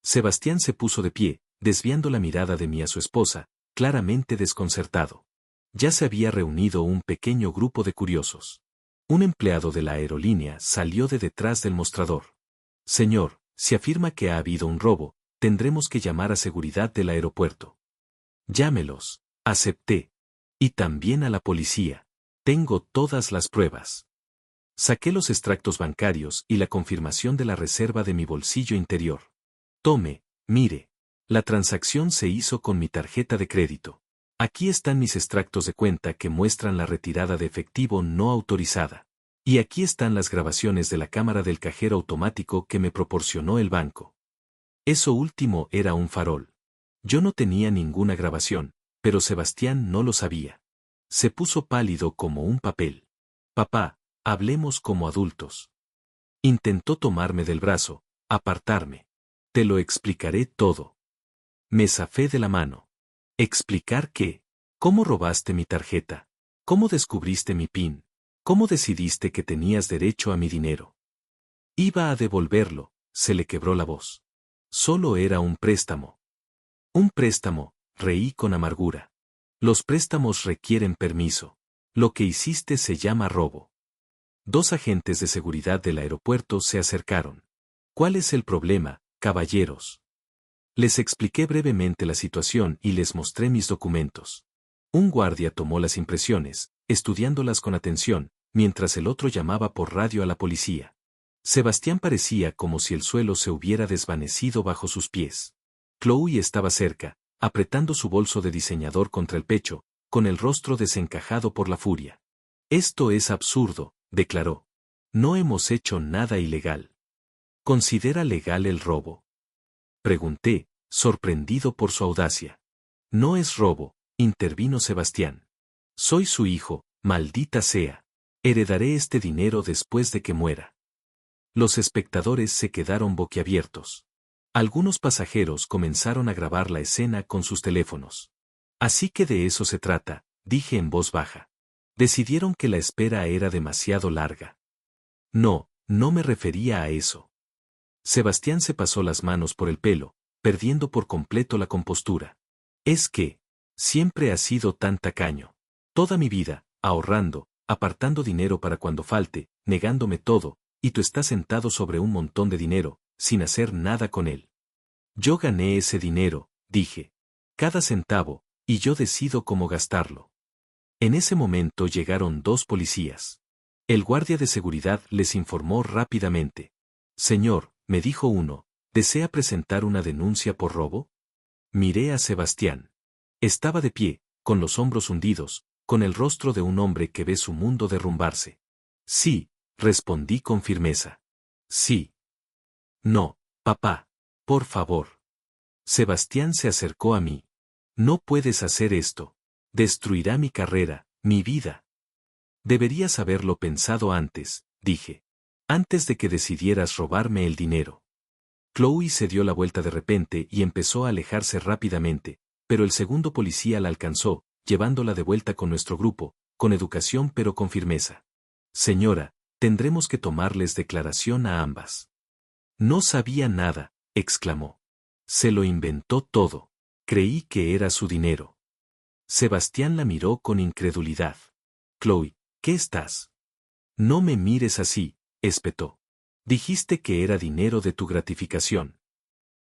S1: Sebastián se puso de pie, desviando la mirada de mí a su esposa, claramente desconcertado. Ya se había reunido un pequeño grupo de curiosos. Un empleado de la aerolínea salió de detrás del mostrador. «Señor, si afirma que ha habido un robo, tendremos que llamar a seguridad del aeropuerto». «Llámelos», acepté. «Y también a la policía. Tengo todas las pruebas». Saqué los extractos bancarios y la confirmación de la reserva de mi bolsillo interior. Tome, mire. La transacción se hizo con mi tarjeta de crédito. Aquí están mis extractos de cuenta que muestran la retirada de efectivo no autorizada. Y aquí están las grabaciones de la cámara del cajero automático que me proporcionó el banco. Eso último era un farol. Yo no tenía ninguna grabación, pero Sebastián no lo sabía. Se puso pálido como un papel. Papá, hablemos como adultos. Intentó tomarme del brazo, apartarme. Te lo explicaré todo. Me zafé de la mano. ¿Explicar qué? ¿Cómo robaste mi tarjeta? ¿Cómo descubriste mi PIN? ¿Cómo decidiste que tenías derecho a mi dinero? Iba a devolverlo, se le quebró la voz. Solo era un préstamo. Un préstamo, reí con amargura. Los préstamos requieren permiso. Lo que hiciste se llama robo. Dos agentes de seguridad del aeropuerto se acercaron. ¿Cuál es el problema, caballeros? Les expliqué brevemente la situación y les mostré mis documentos. Un guardia tomó las impresiones, estudiándolas con atención, mientras el otro llamaba por radio a la policía. Sebastián parecía como si el suelo se hubiera desvanecido bajo sus pies. Chloe estaba cerca, apretando su bolso de diseñador contra el pecho, con el rostro desencajado por la furia. Esto es absurdo, declaró. No hemos hecho nada ilegal. ¿Considera legal el robo? Pregunté, sorprendido por su audacia. No es robo, intervino Sebastián. Soy su hijo, maldita sea. Heredaré este dinero después de que muera. Los espectadores se quedaron boquiabiertos. Algunos pasajeros comenzaron a grabar la escena con sus teléfonos. Así que de eso se trata, dije en voz baja. Decidieron que la espera era demasiado larga. No, no me refería a eso. Sebastián se pasó las manos por el pelo, perdiendo por completo la compostura. Es que, siempre ha sido tan tacaño. Toda mi vida, ahorrando, apartando dinero para cuando falte, negándome todo, y tú estás sentado sobre un montón de dinero, sin hacer nada con él. Yo gané ese dinero, dije. Cada centavo, y yo decido cómo gastarlo. En ese momento llegaron dos policías. El guardia de seguridad les informó rápidamente. Señor, me dijo uno, ¿desea presentar una denuncia por robo? Miré a Sebastián. Estaba de pie, con los hombros hundidos, con el rostro de un hombre que ve su mundo derrumbarse. Sí, respondí con firmeza. Sí. No, papá, por favor. Sebastián se acercó a mí. No puedes hacer esto. Destruirá mi carrera, mi vida. Deberías haberlo pensado antes, dije. Antes de que decidieras robarme el dinero. Chloe se dio la vuelta de repente y empezó a alejarse rápidamente, pero el segundo policía la alcanzó, llevándola de vuelta con nuestro grupo, con educación pero con firmeza. Señora, tendremos que tomarles declaración a ambas. No sabía nada, exclamó. Se lo inventó todo. Creí que era su dinero. Sebastián la miró con incredulidad. Chloe, ¿qué estás? No me mires así, espetó. Dijiste que era dinero de tu gratificación.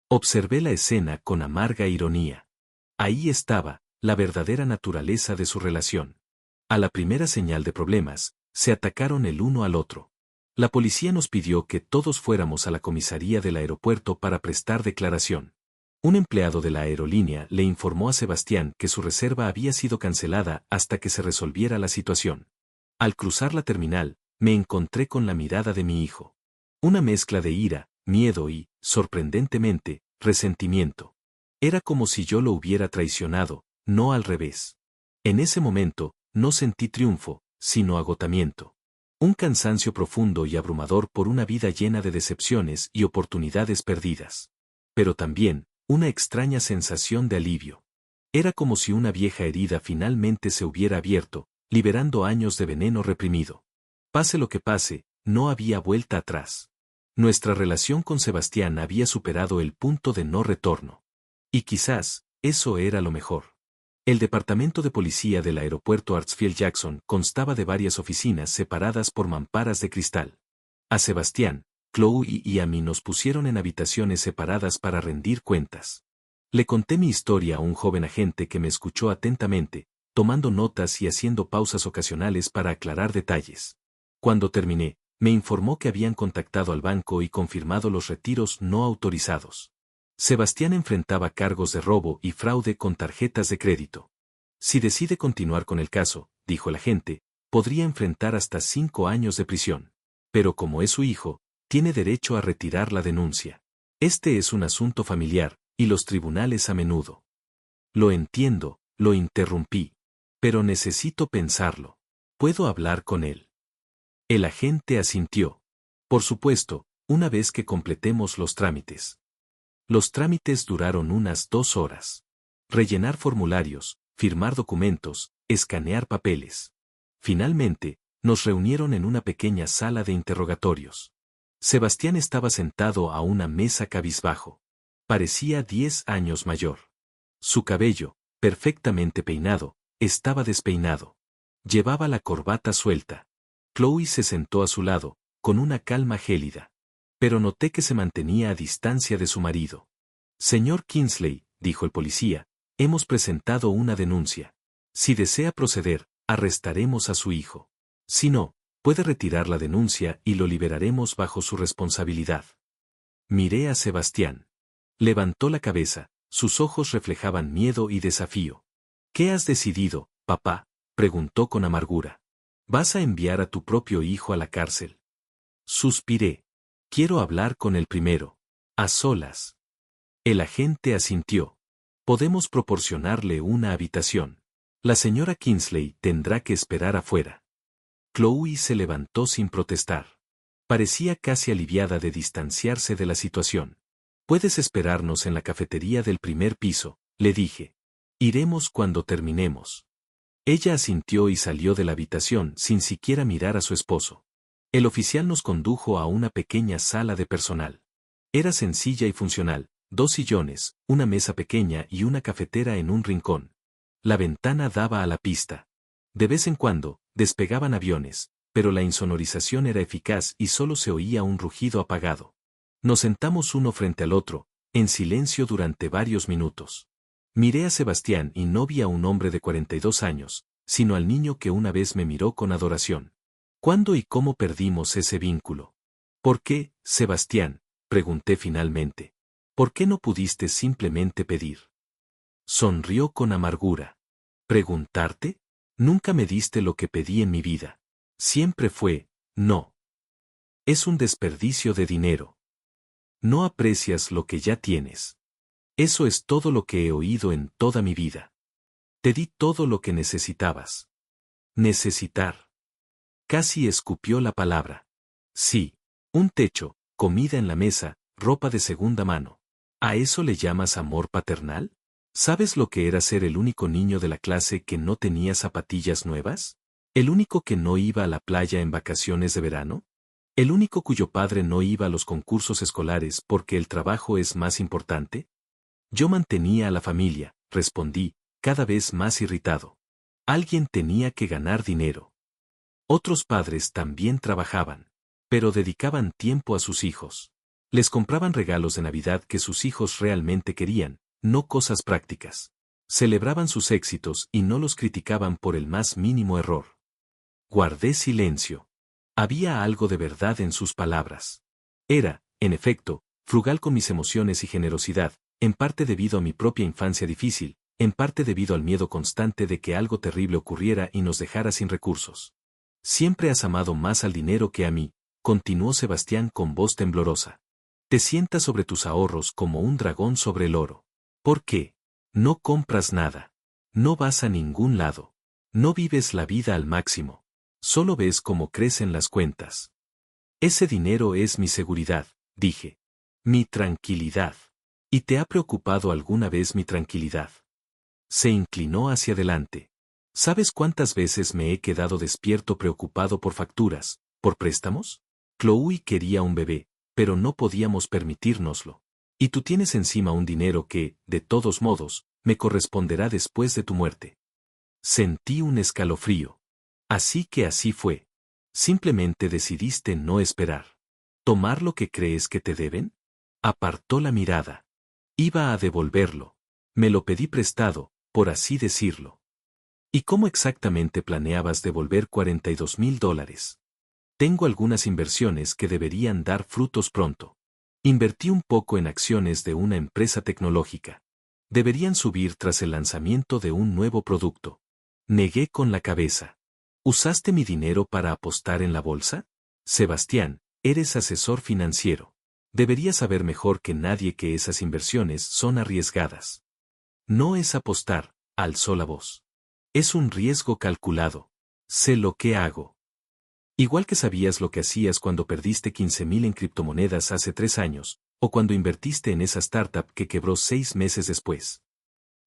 S1: Observé la escena con amarga ironía. Ahí estaba, la verdadera naturaleza de su relación. A la primera señal de problemas, se atacaron el uno al otro. La policía nos pidió que todos fuéramos a la comisaría del aeropuerto para prestar declaración. Un empleado de la aerolínea le informó a Sebastián que su reserva había sido cancelada hasta que se resolviera la situación. Al cruzar la terminal, me encontré con la mirada de mi hijo. Una mezcla de ira, miedo y, sorprendentemente, resentimiento. Era como si yo lo hubiera traicionado, no al revés. En ese momento, no sentí triunfo, sino agotamiento. Un cansancio profundo y abrumador por una vida llena de decepciones y oportunidades perdidas. Pero también, una extraña sensación de alivio. Era como si una vieja herida finalmente se hubiera abierto, liberando años de veneno reprimido. Pase lo que pase, no había vuelta atrás. Nuestra relación con Sebastián había superado el punto de no retorno. Y quizás, eso era lo mejor. El departamento de policía del aeropuerto Hartsfield-Jackson constaba de varias oficinas separadas por mamparas de cristal. A Sebastián, Chloe y a mí nos pusieron en habitaciones separadas para rendir cuentas. Le conté mi historia a un joven agente que me escuchó atentamente, tomando notas y haciendo pausas ocasionales para aclarar detalles. Cuando terminé, Me informó que habían contactado al banco y confirmado los retiros no autorizados. Sebastián enfrentaba cargos de robo y fraude con tarjetas de crédito. Si decide continuar con el caso, dijo el agente, podría enfrentar hasta 5 años de prisión. Pero como es su hijo, tiene derecho a retirar la denuncia. Este es un asunto familiar, y los tribunales a menudo. Lo entiendo, lo interrumpí. Pero necesito pensarlo. ¿Puedo hablar con él? El agente asintió. Por supuesto, una vez que completemos los trámites. Los trámites duraron unas 2 horas. Rellenar formularios, firmar documentos, escanear papeles. Finalmente, nos reunieron en una pequeña sala de interrogatorios. Sebastián estaba sentado a una mesa cabizbajo. Parecía 10 años mayor. Su cabello, perfectamente peinado, estaba despeinado. Llevaba la corbata suelta. Chloe se sentó a su lado, con una calma gélida. Pero noté que se mantenía a distancia de su marido. Señor Kingsley, dijo el policía, hemos presentado una denuncia. Si desea proceder, arrestaremos a su hijo. Si no, puede retirar la denuncia y lo liberaremos bajo su responsabilidad. Miré a Sebastián. Levantó la cabeza, sus ojos reflejaban miedo y desafío. ¿Qué has decidido, papá?, preguntó con amargura. ¿Vas a enviar a tu propio hijo a la cárcel? Suspiré. Quiero hablar con él primero. A solas. El agente asintió. Podemos proporcionarle una habitación. La señora Kingsley tendrá que esperar afuera. Chloe se levantó sin protestar. Parecía casi aliviada de distanciarse de la situación. Puedes esperarnos en la cafetería del primer piso, le dije. Iremos cuando terminemos. Ella asintió y salió de la habitación sin siquiera mirar a su esposo. El oficial nos condujo a una pequeña sala de personal. Era sencilla y funcional, 2 sillones, una mesa pequeña y una cafetera en un rincón. La ventana daba a la pista. De vez en cuando, despegaban aviones, pero la insonorización era eficaz y solo se oía un rugido apagado. Nos sentamos uno frente al otro, en silencio durante varios minutos. Miré a Sebastián y no vi a un hombre de 42 años, sino al niño que una vez me miró con adoración. ¿Cuándo y cómo perdimos ese vínculo? ¿Por qué, Sebastián?, pregunté finalmente. ¿Por qué no pudiste simplemente pedir? Sonrió con amargura. ¿Preguntarte? Nunca me diste lo que pedí en mi vida. Siempre fue, no. Es un desperdicio de dinero. No aprecias lo que ya tienes. Eso es todo lo que he oído en toda mi vida. Te di todo lo que necesitabas. Necesitar. Casi escupió la palabra. Sí. Un techo, comida en la mesa, ropa de segunda mano. ¿A eso le llamas amor paternal? ¿Sabes lo que era ser el único niño de la clase que no tenía zapatillas nuevas? ¿El único que no iba a la playa en vacaciones de verano? ¿El único cuyo padre no iba a los concursos escolares porque el trabajo es más importante? Yo mantenía a la familia, respondí, cada vez más irritado. Alguien tenía que ganar dinero. Otros padres también trabajaban, pero dedicaban tiempo a sus hijos. Les compraban regalos de Navidad que sus hijos realmente querían, no cosas prácticas. Celebraban sus éxitos y no los criticaban por el más mínimo error. Guardé silencio. Había algo de verdad en sus palabras. Era, en efecto, frugal con mis emociones y generosidad, en parte debido a mi propia infancia difícil, en parte debido al miedo constante de que algo terrible ocurriera y nos dejara sin recursos. Siempre has amado más al dinero que a mí, continuó Sebastián con voz temblorosa. Te sientas sobre tus ahorros como un dragón sobre el oro. ¿Por qué? No compras nada. No vas a ningún lado. No vives la vida al máximo. Solo ves cómo crecen las cuentas. Ese dinero es mi seguridad, dije. Mi tranquilidad. ¿Y te ha preocupado alguna vez mi tranquilidad? Se inclinó hacia adelante. ¿Sabes cuántas veces me he quedado despierto preocupado por facturas, por préstamos? Chloe quería un bebé, pero no podíamos permitírnoslo. Y tú tienes encima un dinero que, de todos modos, me corresponderá después de tu muerte. Sentí un escalofrío. Así que así fue. Simplemente decidiste no esperar. ¿Tomar lo que crees que te deben? Apartó la mirada. Iba a devolverlo. Me lo pedí prestado, por así decirlo. ¿Y cómo exactamente planeabas devolver $42,000? Tengo algunas inversiones que deberían dar frutos pronto. Invertí un poco en acciones de una empresa tecnológica. Deberían subir tras el lanzamiento de un nuevo producto. Negué con la cabeza. ¿Usaste mi dinero para apostar en la bolsa? Sebastián, eres asesor financiero. Deberías saber mejor que nadie que esas inversiones son arriesgadas. No es apostar, alzó la voz. Es un riesgo calculado. Sé lo que hago. Igual que sabías lo que hacías cuando perdiste 15,000 en criptomonedas hace 3 años, o cuando invertiste en esa startup que quebró 6 meses después.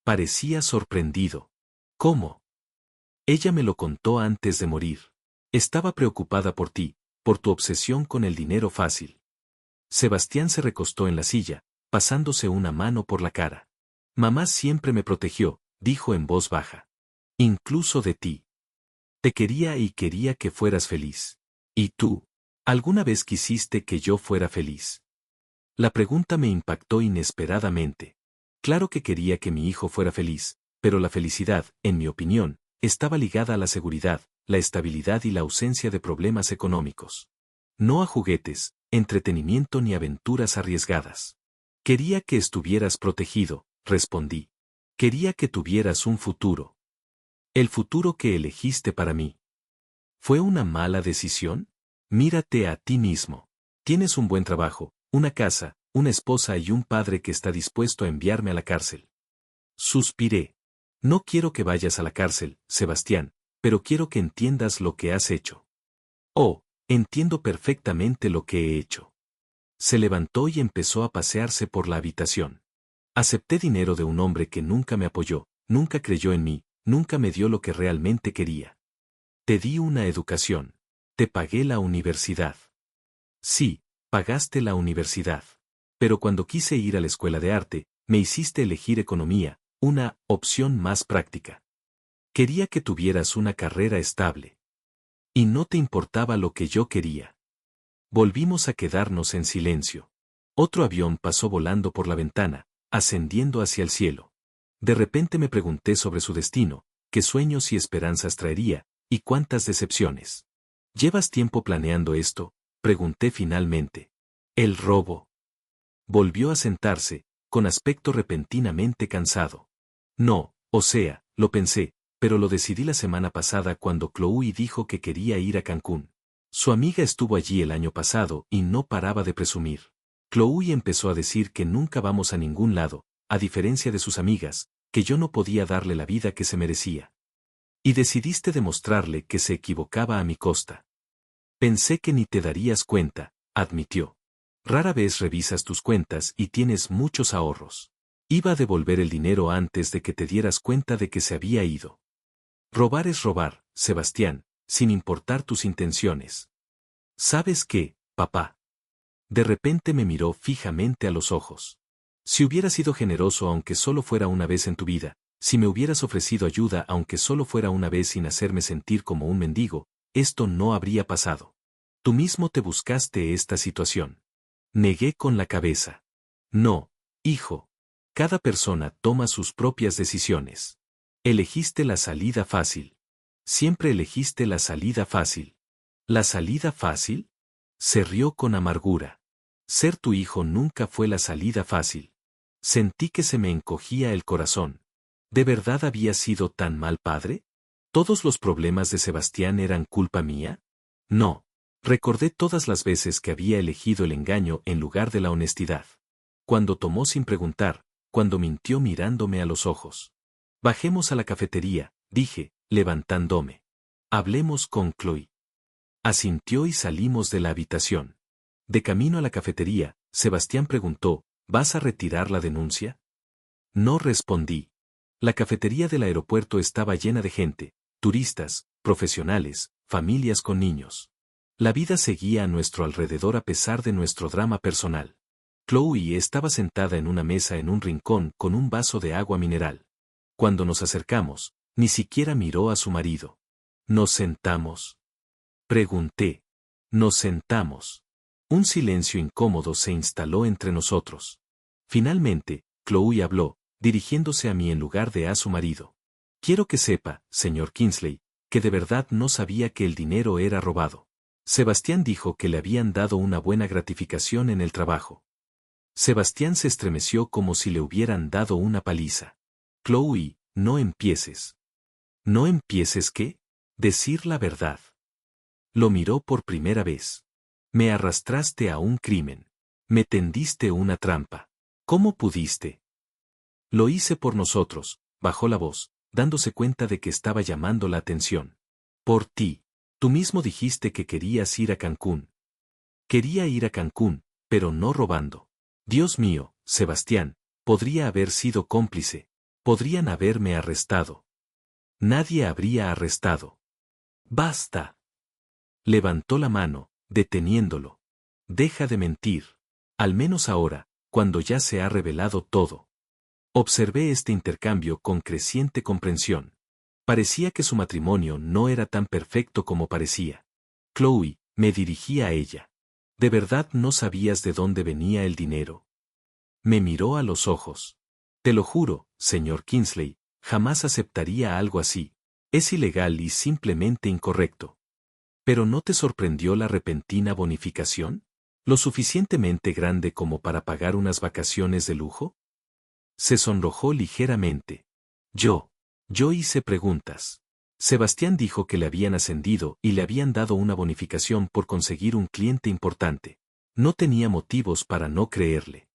S1: Parecía sorprendido. ¿Cómo? Ella me lo contó antes de morir. Estaba preocupada por ti, por tu obsesión con el dinero fácil. Sebastián se recostó en la silla, pasándose una mano por la cara. Mamá siempre me protegió, dijo en voz baja. Incluso de ti. Te quería y quería que fueras feliz. ¿Y tú? ¿Alguna vez quisiste que yo fuera feliz? La pregunta me impactó inesperadamente. Claro que quería que mi hijo fuera feliz, pero la felicidad, en mi opinión, estaba ligada a la seguridad, la estabilidad y la ausencia de problemas económicos. No a juguetes, entretenimiento ni aventuras arriesgadas. Quería que estuvieras protegido, respondí. Quería que tuvieras un futuro. El futuro que elegiste para mí. ¿Fue una mala decisión? Mírate a ti mismo. Tienes un buen trabajo, una casa, una esposa y un padre que está dispuesto a enviarme a la cárcel. Suspiré. No quiero que vayas a la cárcel, Sebastián, pero quiero que entiendas lo que has hecho. Oh, entiendo perfectamente lo que he hecho. Se levantó y empezó a pasearse por la habitación. Acepté dinero de un hombre que nunca me apoyó, nunca creyó en mí, nunca me dio lo que realmente quería. Te di una educación. Te pagué la universidad. Sí, pagaste la universidad. Pero cuando quise ir a la escuela de arte, me hiciste elegir economía, una opción más práctica. Quería que tuvieras una carrera estable. Y no te importaba lo que yo quería. Volvimos a quedarnos en silencio. Otro avión pasó volando por la ventana, ascendiendo hacia el cielo. De repente me pregunté sobre su destino, qué sueños y esperanzas traería, y cuántas decepciones. ¿Llevas tiempo planeando esto?, pregunté finalmente. El robo. Volvió a sentarse, con aspecto repentinamente cansado. No, o sea, lo pensé, pero lo decidí la semana pasada cuando Chloe dijo que quería ir a Cancún. Su amiga estuvo allí el año pasado y no paraba de presumir. Chloe empezó a decir que nunca vamos a ningún lado, a diferencia de sus amigas, que yo no podía darle la vida que se merecía. Y decidiste demostrarle que se equivocaba a mi costa. Pensé que ni te darías cuenta, admitió. Rara vez revisas tus cuentas y tienes muchos ahorros. Iba a devolver el dinero antes de que te dieras cuenta de que se había ido. Robar es robar, Sebastián, sin importar tus intenciones. ¿Sabes qué, papá? De repente me miró fijamente a los ojos. Si hubieras sido generoso aunque solo fuera una vez en tu vida, si me hubieras ofrecido ayuda aunque solo fuera una vez sin hacerme sentir como un mendigo, esto no habría pasado. Tú mismo te buscaste esta situación. Negué con la cabeza. No, hijo. Cada persona toma sus propias decisiones. Elegiste la salida fácil. Siempre elegiste la salida fácil. ¿La salida fácil? Se rió con amargura. Ser tu hijo nunca fue la salida fácil. Sentí que se me encogía el corazón. ¿De verdad había sido tan mal padre? ¿Todos los problemas de Sebastián eran culpa mía? No. Recordé todas las veces que había elegido el engaño en lugar de la honestidad. Cuando tomó sin preguntar, cuando mintió mirándome a los ojos. Bajemos a la cafetería, dije, levantándome. Hablemos con Chloe. Asintió y salimos de la habitación. De camino a la cafetería, Sebastián preguntó, ¿vas a retirar la denuncia? No respondí. La cafetería del aeropuerto estaba llena de gente, turistas, profesionales, familias con niños. La vida seguía a nuestro alrededor a pesar de nuestro drama personal. Chloe estaba sentada en una mesa en un rincón con un vaso de agua mineral. Cuando nos acercamos, ni siquiera miró a su marido. ¿Nos sentamos? Pregunté. Nos sentamos. Un silencio incómodo se instaló entre nosotros. Finalmente, Chloe habló, dirigiéndose a mí en lugar de a su marido. Quiero que sepa, señor Kingsley, que de verdad no sabía que el dinero era robado. Sebastián dijo que le habían dado una buena gratificación en el trabajo. Sebastián se estremeció como si le hubieran dado una paliza. Chloe, no empieces. ¿No empieces qué? Decir la verdad. Lo miró por primera vez. Me arrastraste a un crimen. Me tendiste una trampa. ¿Cómo pudiste? Lo hice por nosotros, bajó la voz, dándose cuenta de que estaba llamando la atención. Por ti. Tú mismo dijiste que querías ir a Cancún. Quería ir a Cancún, pero no robando. Dios mío, Sebastián, podría haber sido cómplice. Podrían haberme arrestado. Nadie habría arrestado. ¡Basta! Levantó la mano, deteniéndolo. Deja de mentir. Al menos ahora, cuando ya se ha revelado todo. Observé este intercambio con creciente comprensión. Parecía que su matrimonio no era tan perfecto como parecía. Chloe, me dirigí a ella. ¿De verdad no sabías de dónde venía el dinero? Me miró a los ojos. Te lo juro, señor Kingsley, jamás aceptaría algo así. Es ilegal y simplemente incorrecto. ¿Pero no te sorprendió la repentina bonificación? ¿Lo suficientemente grande como para pagar unas vacaciones de lujo? Se sonrojó ligeramente. Yo hice preguntas. Sebastián dijo que le habían ascendido y le habían dado una bonificación por conseguir un cliente importante. No tenía motivos para no creerle.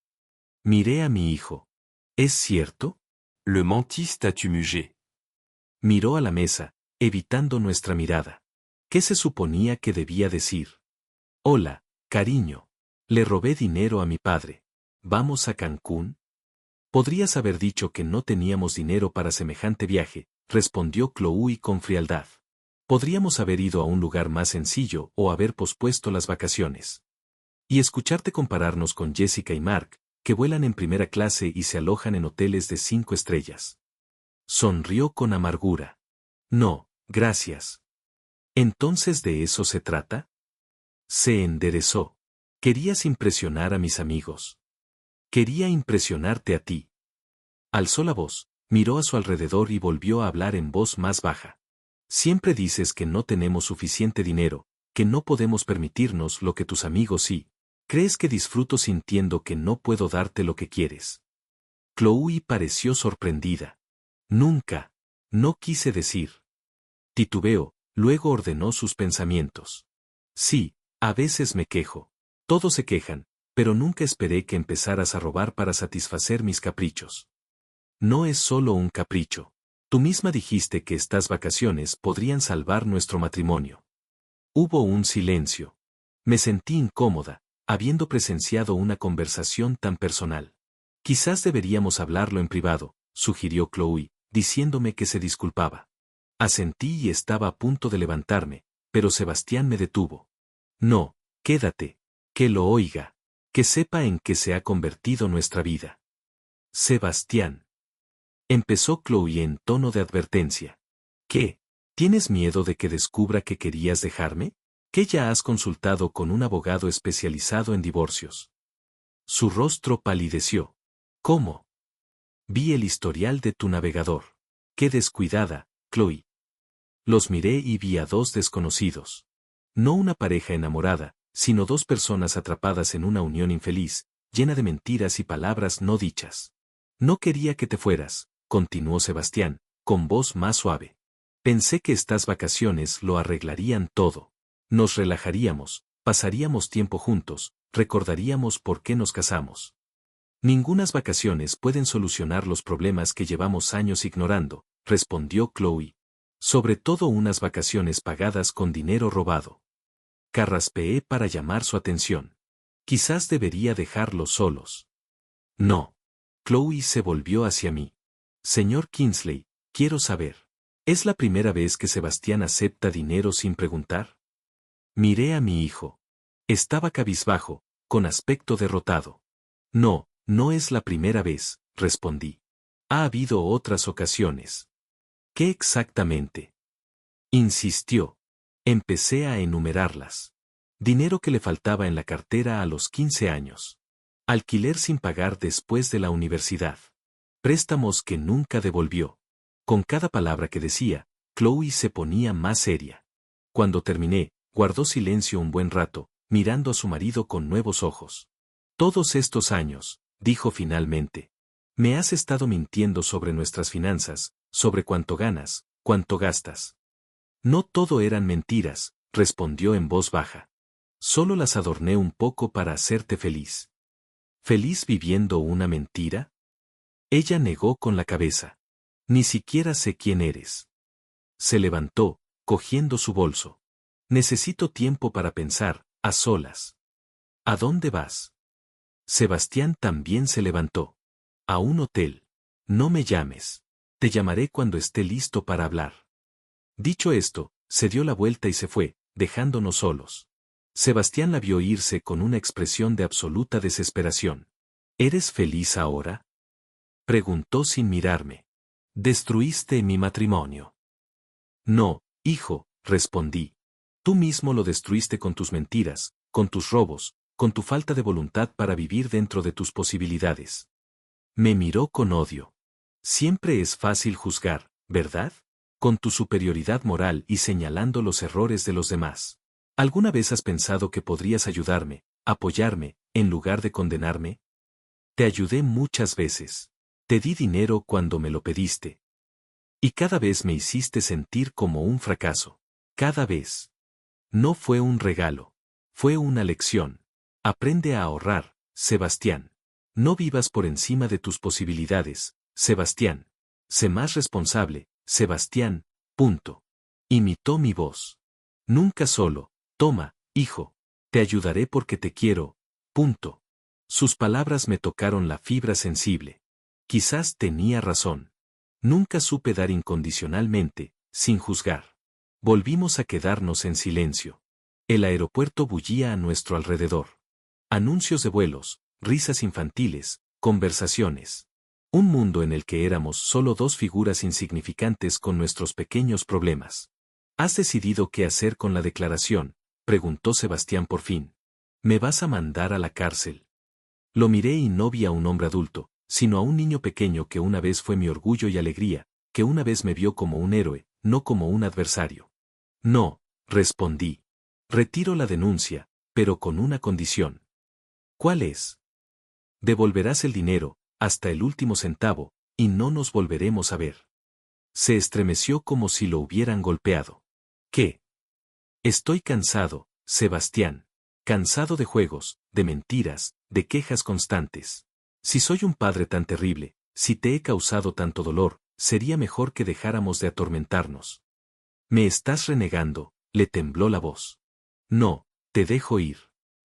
S1: Miré a mi hijo. ¿Es cierto?
S2: Le mentiste as-tu mugé?
S1: Miró a la mesa, evitando nuestra mirada. ¿Qué se suponía que debía decir? Hola, cariño. Le robé dinero a mi padre. ¿Vamos a Cancún? Podrías haber dicho que no teníamos dinero para semejante viaje, respondió Chloe con frialdad. Podríamos haber ido a un lugar más sencillo o haber pospuesto las vacaciones. Y escucharte compararnos con Jessica y Mark, que vuelan en primera clase y se alojan en hoteles de 5 estrellas. Sonrió con amargura. No, gracias. ¿Entonces de eso se trata? Se enderezó. Querías impresionar a mis amigos. Quería impresionarte a ti. Alzó la voz, miró a su alrededor y volvió a hablar en voz más baja. Siempre dices que no tenemos suficiente dinero, que no podemos permitirnos lo que tus amigos sí. ¿Crees que disfruto sintiendo que no puedo darte lo que quieres? Chloe pareció sorprendida. Nunca. No quise decir. Titubeó, luego ordenó sus pensamientos. Sí, a veces me quejo. Todos se quejan, pero nunca esperé que empezaras a robar para satisfacer mis caprichos. No es solo un capricho. Tú misma dijiste que estas vacaciones podrían salvar nuestro matrimonio. Hubo un silencio. Me sentí incómoda, habiendo presenciado una conversación tan personal. Quizás deberíamos hablarlo en privado, sugirió Chloe, diciéndome que se disculpaba. Asentí y estaba a punto de levantarme, pero Sebastián me detuvo. No, quédate. Que lo oiga. Que sepa en qué se ha convertido nuestra vida. Sebastián. Empezó Chloe en tono de advertencia. ¿Qué? ¿Tienes miedo de que descubra que querías dejarme? ¿Que ya has consultado con un abogado especializado en divorcios? Su rostro palideció. ¿Cómo? Vi el historial de tu navegador. Qué descuidada, Chloe. Los miré y vi a dos desconocidos. No una pareja enamorada, sino dos personas atrapadas en una unión infeliz, llena de mentiras y palabras no dichas. No quería que te fueras, continuó Sebastián, con voz más suave. Pensé que estas vacaciones lo arreglarían todo. Nos relajaríamos, pasaríamos tiempo juntos, recordaríamos por qué nos casamos. Ningunas vacaciones pueden solucionar los problemas que llevamos años ignorando, respondió Chloe. Sobre todo unas vacaciones pagadas con dinero robado. Carraspeé para llamar su atención. Quizás debería dejarlos solos. No. Chloe se volvió hacia mí. Señor Kingsley, quiero saber. ¿Es la primera vez que Sebastián acepta dinero sin preguntar? Miré a mi hijo. Estaba cabizbajo, con aspecto derrotado. No, no es la primera vez, respondí. Ha habido otras ocasiones. ¿Qué exactamente? Insistió. Empecé a enumerarlas. Dinero que le faltaba en la cartera a los 15 años. Alquiler sin pagar después de la universidad. Préstamos que nunca devolvió. Con cada palabra que decía, Chloe se ponía más seria. Cuando terminé, guardó silencio un buen rato, mirando a su marido con nuevos ojos. Todos estos años, dijo finalmente. Me has estado mintiendo sobre nuestras finanzas, sobre cuánto ganas, cuánto gastas. No todo eran mentiras, respondió en voz baja. Solo las adorné un poco para hacerte feliz. ¿Feliz viviendo una mentira? Ella negó con la cabeza. Ni siquiera sé quién eres. Se levantó, cogiendo su bolso. Necesito tiempo para pensar, a solas. ¿A dónde vas? Sebastián también se levantó. A un hotel. No me llames. Te llamaré cuando esté listo para hablar. Dicho esto, se dio la vuelta y se fue, dejándonos solos. Sebastián la vio irse con una expresión de absoluta desesperación. ¿Eres feliz ahora? Preguntó sin mirarme. Destruiste mi matrimonio. No, hijo, respondí. Tú mismo lo destruiste con tus mentiras, con tus robos, con tu falta de voluntad para vivir dentro de tus posibilidades. Me miró con odio. Siempre es fácil juzgar, ¿verdad? Con tu superioridad moral y señalando los errores de los demás. ¿Alguna vez has pensado que podrías ayudarme, apoyarme, en lugar de condenarme? Te ayudé muchas veces. Te di dinero cuando me lo pediste. Y cada vez me hiciste sentir como un fracaso. Cada vez. No fue un regalo. Fue una lección. Aprende a ahorrar, Sebastián. No vivas por encima de tus posibilidades, Sebastián. Sé más responsable, Sebastián. Punto. Imitó mi voz. Nunca solo. Toma, hijo. Te ayudaré porque te quiero. Punto. Sus palabras me tocaron la fibra sensible. Quizás tenía razón. Nunca supe dar incondicionalmente, sin juzgar. Volvimos a quedarnos en silencio. El aeropuerto bullía a nuestro alrededor. Anuncios de vuelos, risas infantiles, conversaciones. Un mundo en el que éramos solo dos figuras insignificantes con nuestros pequeños problemas. ¿Has decidido qué hacer con la declaración?, preguntó Sebastián por fin. ¿Me vas a mandar a la cárcel? Lo miré y no vi a un hombre adulto, sino a un niño pequeño que una vez fue mi orgullo y alegría, que una vez me vio como un héroe, no como un adversario. No, respondí. Retiro la denuncia, pero con una condición. ¿Cuál es? Devolverás el dinero, hasta el último centavo, y no nos volveremos a ver. Se estremeció como si lo hubieran golpeado. ¿Qué? Estoy cansado, Sebastián. Cansado de juegos, de mentiras, de quejas constantes. Si soy un padre tan terrible, si te he causado tanto dolor, sería mejor que dejáramos de atormentarnos. Me estás renegando, le tembló la voz. No, te dejo ir.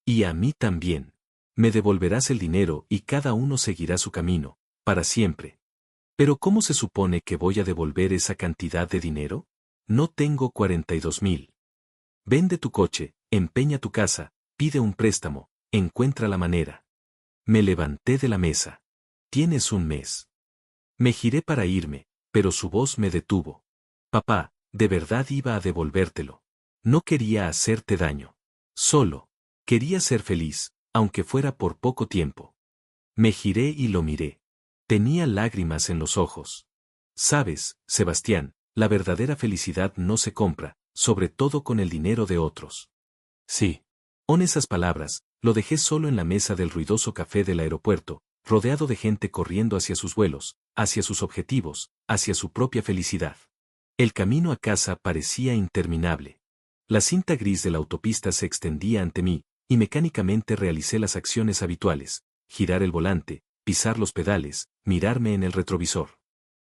S1: Y a mí también. Me devolverás el dinero y cada uno seguirá su camino, para siempre. ¿Pero cómo se supone que voy a devolver esa cantidad de dinero? No tengo 42,000. Vende tu coche, empeña tu casa, pide un préstamo, encuentra la manera. Me levanté de la mesa. Tienes un mes. Me giré para irme, pero su voz me detuvo. Papá, de verdad iba a devolvértelo. No quería hacerte daño. Solo. Quería ser feliz, aunque fuera por poco tiempo. Me giré y lo miré. Tenía lágrimas en los ojos. Sabes, Sebastián, la verdadera felicidad no se compra, sobre todo con el dinero de otros. Sí. Con esas palabras, lo dejé solo en la mesa del ruidoso café del aeropuerto, rodeado de gente corriendo hacia sus vuelos, hacia sus objetivos, hacia su propia felicidad. El camino a casa parecía interminable. La cinta gris de la autopista se extendía ante mí, y mecánicamente realicé las acciones habituales: girar el volante, pisar los pedales, mirarme en el retrovisor.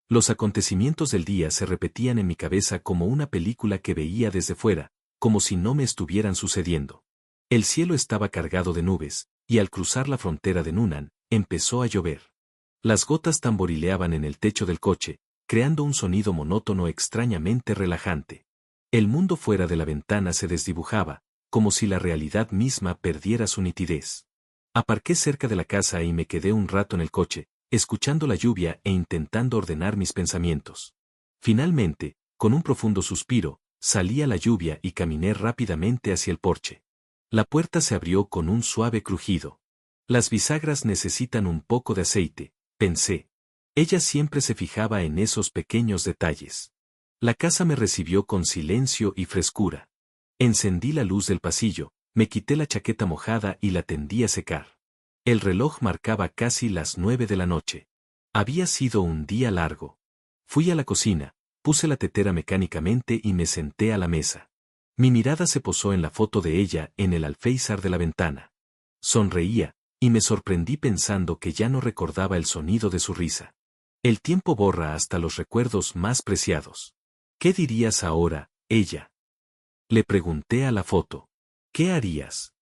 S1: Los acontecimientos del día se repetían en mi cabeza como una película que veía desde fuera, como si no me estuvieran sucediendo. El cielo estaba cargado de nubes, y al cruzar la frontera de Nunnan, empezó a llover. Las gotas tamborileaban en el techo del coche, creando un sonido monótono extrañamente relajante. El mundo fuera de la ventana se desdibujaba, como si la realidad misma perdiera su nitidez. Aparqué cerca de la casa y me quedé un rato en el coche, escuchando la lluvia e intentando ordenar mis pensamientos. Finalmente, con un profundo suspiro, salí a la lluvia y caminé rápidamente hacia el porche. La puerta se abrió con un suave crujido. Las bisagras necesitan un poco de aceite, pensé. Ella siempre se fijaba en esos pequeños detalles. La casa me recibió con silencio y frescura. Encendí la luz del pasillo, me quité la chaqueta mojada y la tendí a secar. El reloj marcaba casi las 9 de la noche. Había sido un día largo. Fui a la cocina, puse la tetera mecánicamente y me senté a la mesa. Mi mirada se posó en la foto de ella en el alféizar de la ventana. Sonreía, y me sorprendí pensando que ya no recordaba el sonido de su risa. El tiempo borra hasta los recuerdos más preciados. ¿Qué dirías ahora, ella? Le pregunté a la foto. ¿Qué harías?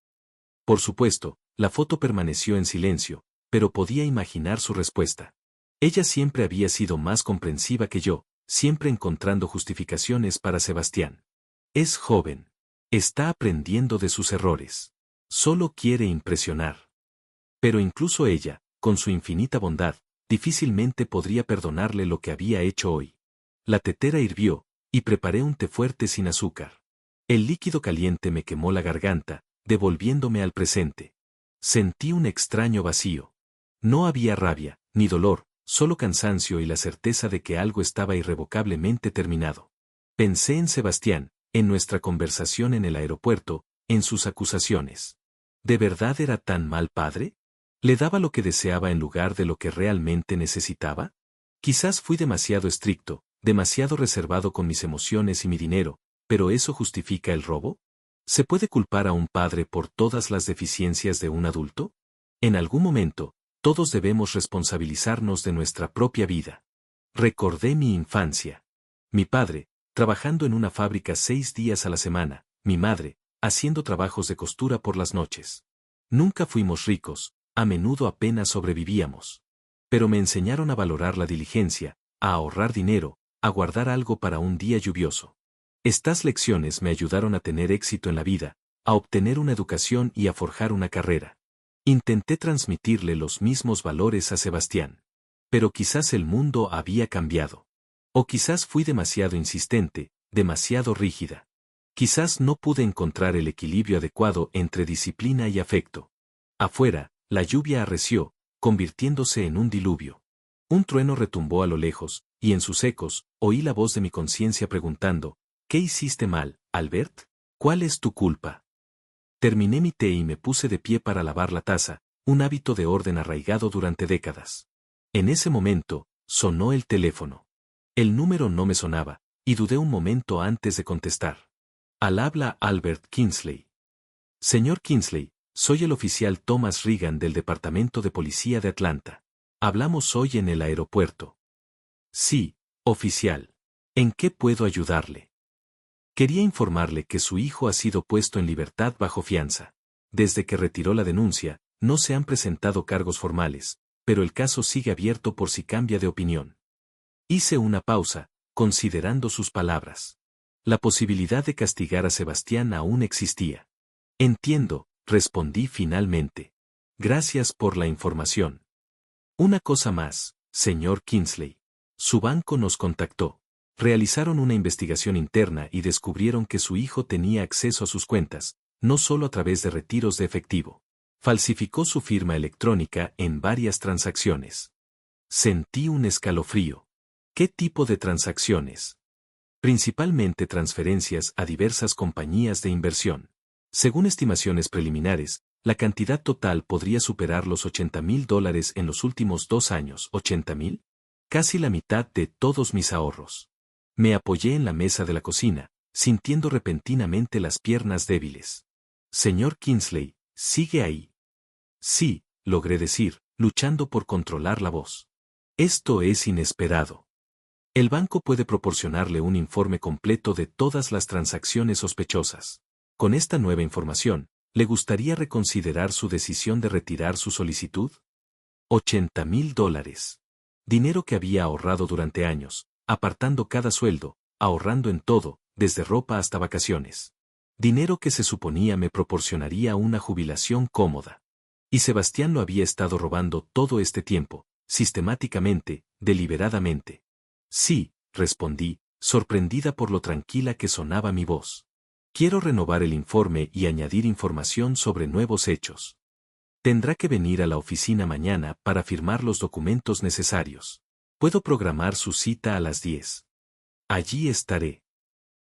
S1: Por supuesto, la foto permaneció en silencio, pero podía imaginar su respuesta. Ella siempre había sido más comprensiva que yo, siempre encontrando justificaciones para Sebastián. Es joven. Está aprendiendo de sus errores. Solo quiere impresionar. Pero incluso ella, con su infinita bondad, difícilmente podría perdonarle lo que había hecho hoy. La tetera hirvió, y preparé un té fuerte sin azúcar. El líquido caliente me quemó la garganta, devolviéndome al presente. Sentí un extraño vacío. No había rabia, ni dolor, solo cansancio y la certeza de que algo estaba irrevocablemente terminado. Pensé en Sebastián, en nuestra conversación en el aeropuerto, en sus acusaciones. ¿De verdad era tan mal padre? ¿Le daba lo que deseaba en lugar de lo que realmente necesitaba? Quizás fui demasiado estricto, demasiado reservado con mis emociones y mi dinero, pero ¿eso justifica el robo? ¿Se puede culpar a un padre por todas las deficiencias de un adulto? En algún momento, todos debemos responsabilizarnos de nuestra propia vida. Recordé mi infancia. Mi padre, trabajando en una fábrica 6 días a la semana, mi madre, haciendo trabajos de costura por las noches. Nunca fuimos ricos, a menudo apenas sobrevivíamos. Pero me enseñaron a valorar la diligencia, a ahorrar dinero, a guardar algo para un día lluvioso. Estas lecciones me ayudaron a tener éxito en la vida, a obtener una educación y a forjar una carrera. Intenté transmitirle los mismos valores a Sebastián. Pero quizás el mundo había cambiado. O quizás fui demasiado insistente, demasiado rígida. Quizás no pude encontrar el equilibrio adecuado entre disciplina y afecto. Afuera, la lluvia arreció, convirtiéndose en un diluvio. Un trueno retumbó a lo lejos, y en sus ecos, oí la voz de mi conciencia preguntando, ¿qué hiciste mal, Albert? ¿Cuál es tu culpa? Terminé mi té y me puse de pie para lavar la taza, un hábito de orden arraigado durante décadas. En ese momento, sonó el teléfono. El número no me sonaba, y dudé un momento antes de contestar. Al habla Albert Kingsley. Señor Kingsley, soy el oficial Thomas Regan del Departamento de Policía de Atlanta. Hablamos hoy en el aeropuerto. Sí, oficial. ¿En qué puedo ayudarle? Quería informarle que su hijo ha sido puesto en libertad bajo fianza. Desde que retiró la denuncia, no se han presentado cargos formales, pero el caso sigue abierto por si cambia de opinión. Hice una pausa, considerando sus palabras. La posibilidad de castigar a Sebastián aún existía. Entiendo, respondí finalmente. Gracias por la información. Una cosa más, señor Kingsley. Su banco nos contactó. Realizaron una investigación interna y descubrieron que su hijo tenía acceso a sus cuentas, no solo a través de retiros de efectivo. Falsificó su firma electrónica en varias transacciones. Sentí un escalofrío. ¿Qué tipo de transacciones? Principalmente transferencias a diversas compañías de inversión. Según estimaciones preliminares, la cantidad total podría superar los $80,000 en los últimos 2 años. ¿80,000? Casi la mitad de todos mis ahorros. Me apoyé en la mesa de la cocina, sintiendo repentinamente las piernas débiles. Señor Kingsley, ¿sigue ahí? Sí, logré decir, luchando por controlar la voz. Esto es inesperado. El banco puede proporcionarle un informe completo de todas las transacciones sospechosas. Con esta nueva información, ¿le gustaría reconsiderar su decisión de retirar su solicitud? $80,000. Dinero que había ahorrado durante años, apartando cada sueldo, ahorrando en todo, desde ropa hasta vacaciones. Dinero que se suponía me proporcionaría una jubilación cómoda. Y Sebastián lo había estado robando todo este tiempo, sistemáticamente, deliberadamente. Sí, respondí, sorprendida por lo tranquila que sonaba mi voz. Quiero renovar el informe y añadir información sobre nuevos hechos. Tendrá que venir a la oficina mañana para firmar los documentos necesarios. Puedo programar su cita a las 10. Allí estaré.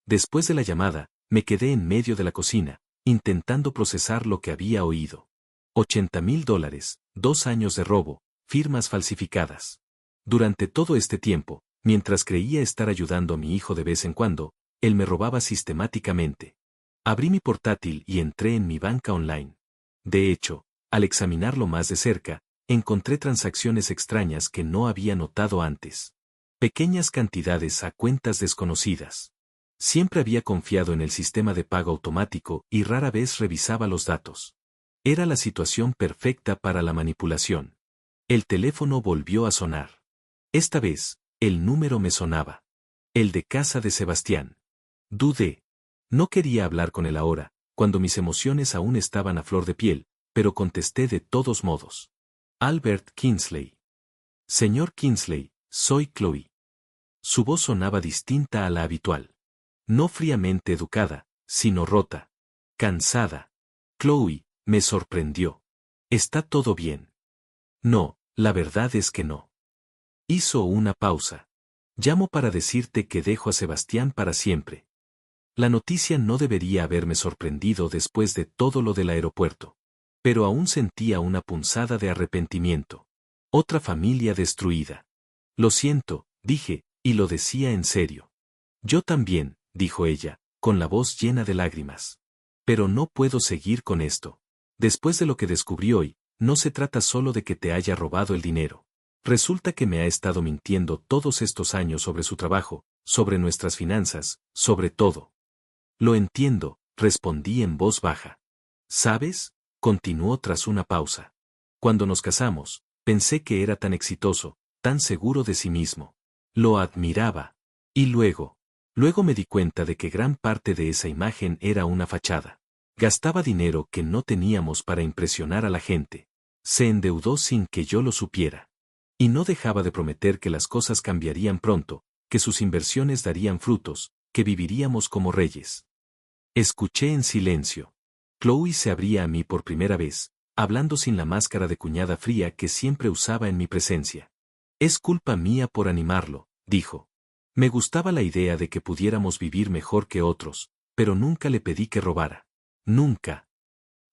S1: Después de la llamada, Me quedé en medio de la cocina, intentando procesar lo que había oído. $80,000, 2 años de robo, firmas falsificadas. Durante todo este tiempo, mientras creía estar ayudando a mi hijo de vez en cuando, él me robaba sistemáticamente. Abrí mi portátil y entré en mi banca online. De hecho, al examinarlo más de cerca, encontré transacciones extrañas que no había notado antes. Pequeñas cantidades a cuentas desconocidas. Siempre había confiado en el sistema de pago automático y rara vez revisaba los datos. Era la situación perfecta para la manipulación. El teléfono volvió a sonar. Esta vez, el número me sonaba. El de casa de Sebastián. Dudé. No quería hablar con él ahora, cuando mis emociones aún estaban a flor de piel, pero contesté de todos modos. Albert Kingsley. Señor Kingsley, soy Chloe. Su voz sonaba distinta a la habitual. No fríamente educada, sino rota. Cansada. Chloe, me sorprendió. ¿Está todo bien? No, la verdad es que no. Hizo una pausa. Llamo para decirte que dejo a Sebastián para siempre. La noticia no debería haberme sorprendido después de todo lo del aeropuerto. Pero aún sentía una punzada de arrepentimiento. Otra familia destruida. Lo siento, dije, y lo decía en serio. Yo también, dijo ella, con la voz llena de lágrimas. Pero no puedo seguir con esto. Después de lo que descubrí hoy, no se trata solo de que te haya robado el dinero. Resulta que me ha estado mintiendo todos estos años sobre su trabajo, sobre nuestras finanzas, sobre todo. Lo entiendo, respondí en voz baja. ¿Sabes? Continuó tras una pausa. Cuando nos casamos, pensé que era tan exitoso, tan seguro de sí mismo. Lo admiraba. Y luego me di cuenta de que gran parte de esa imagen era una fachada. Gastaba dinero que no teníamos para impresionar a la gente. Se endeudó sin que yo lo supiera. Y no dejaba de prometer que las cosas cambiarían pronto, que sus inversiones darían frutos, que viviríamos como reyes. Escuché en silencio. Chloe se abría a mí por primera vez, hablando sin la máscara de cuñada fría que siempre usaba en mi presencia. Es culpa mía por animarlo, dijo. Me gustaba la idea de que pudiéramos vivir mejor que otros, pero nunca le pedí que robara. Nunca.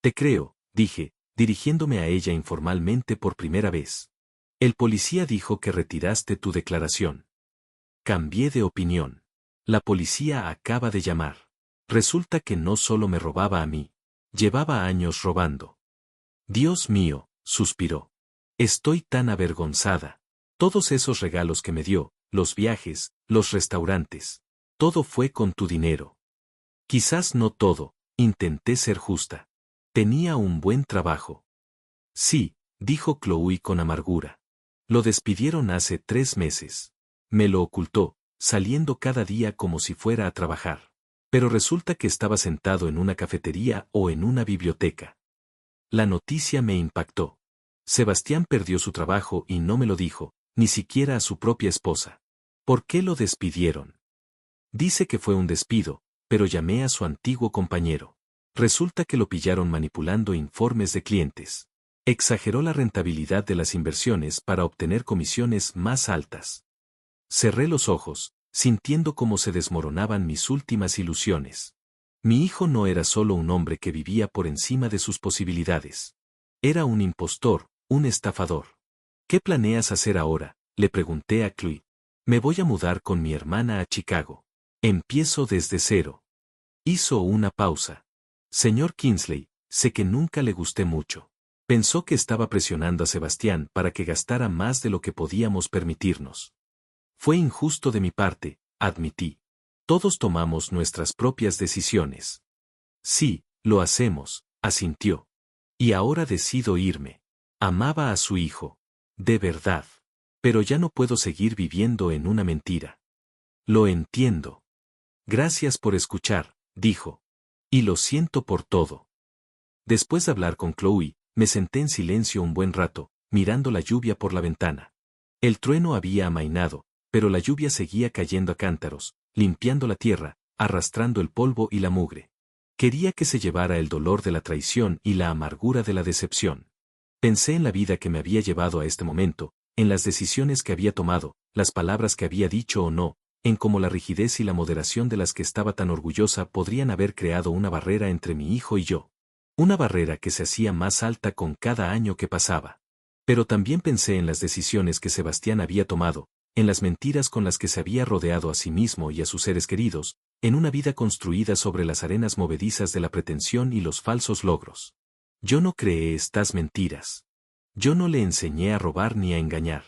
S1: Te creo, dije, dirigiéndome a ella informalmente por primera vez. El policía dijo que retiraste tu declaración. Cambié de opinión. La policía acaba de llamar. Resulta que no solo me robaba a mí. Llevaba años robando. Dios mío, suspiró. Estoy tan avergonzada. Todos esos regalos que me dio, los viajes, los restaurantes. Todo fue con tu dinero. Quizás no todo, intenté ser justa. Tenía un buen trabajo. Sí, dijo Chloe con amargura. Lo despidieron hace 3 meses. Me lo ocultó, saliendo cada día como si fuera a trabajar. Pero resulta que estaba sentado en una cafetería o en una biblioteca. La noticia me impactó. Sebastián perdió su trabajo y no me lo dijo, ni siquiera a su propia esposa. ¿Por qué lo despidieron? Dice que fue un despido, pero llamé a su antiguo compañero. Resulta que lo pillaron manipulando informes de clientes. Exageró la rentabilidad de las inversiones para obtener comisiones más altas. Cerré los ojos, sintiendo cómo se desmoronaban mis últimas ilusiones. Mi hijo no era solo un hombre que vivía por encima de sus posibilidades. Era un impostor, un estafador. ¿Qué planeas hacer ahora?, le pregunté a Chloe. Me voy a mudar con mi hermana a Chicago. Empiezo desde cero. Hizo una pausa. Señor Kingsley, sé que nunca le gusté mucho. Pensó que estaba presionando a Sebastián para que gastara más de lo que podíamos permitirnos. Fue injusto de mi parte, admití. Todos tomamos nuestras propias decisiones. Sí, lo hacemos, asintió. Y ahora decido irme. Amaba a su hijo. De verdad. Pero ya no puedo seguir viviendo en una mentira. Lo entiendo. Gracias por escuchar, dijo. Y lo siento por todo. Después de hablar con Chloe, me senté en silencio un buen rato, mirando la lluvia por la ventana. El trueno había amainado, pero la lluvia seguía cayendo a cántaros, limpiando la tierra, arrastrando el polvo y la mugre. Quería que se llevara el dolor de la traición y la amargura de la decepción. Pensé en la vida que me había llevado a este momento, en las decisiones que había tomado, las palabras que había dicho o no, en cómo la rigidez y la moderación de las que estaba tan orgullosa podrían haber creado una barrera entre mi hijo y yo. Una barrera que se hacía más alta con cada año que pasaba. Pero también pensé en las decisiones que Sebastián había tomado, en las mentiras con las que se había rodeado a sí mismo y a sus seres queridos, en una vida construida sobre las arenas movedizas de la pretensión y los falsos logros. Yo no creé estas mentiras. Yo no le enseñé a robar ni a engañar.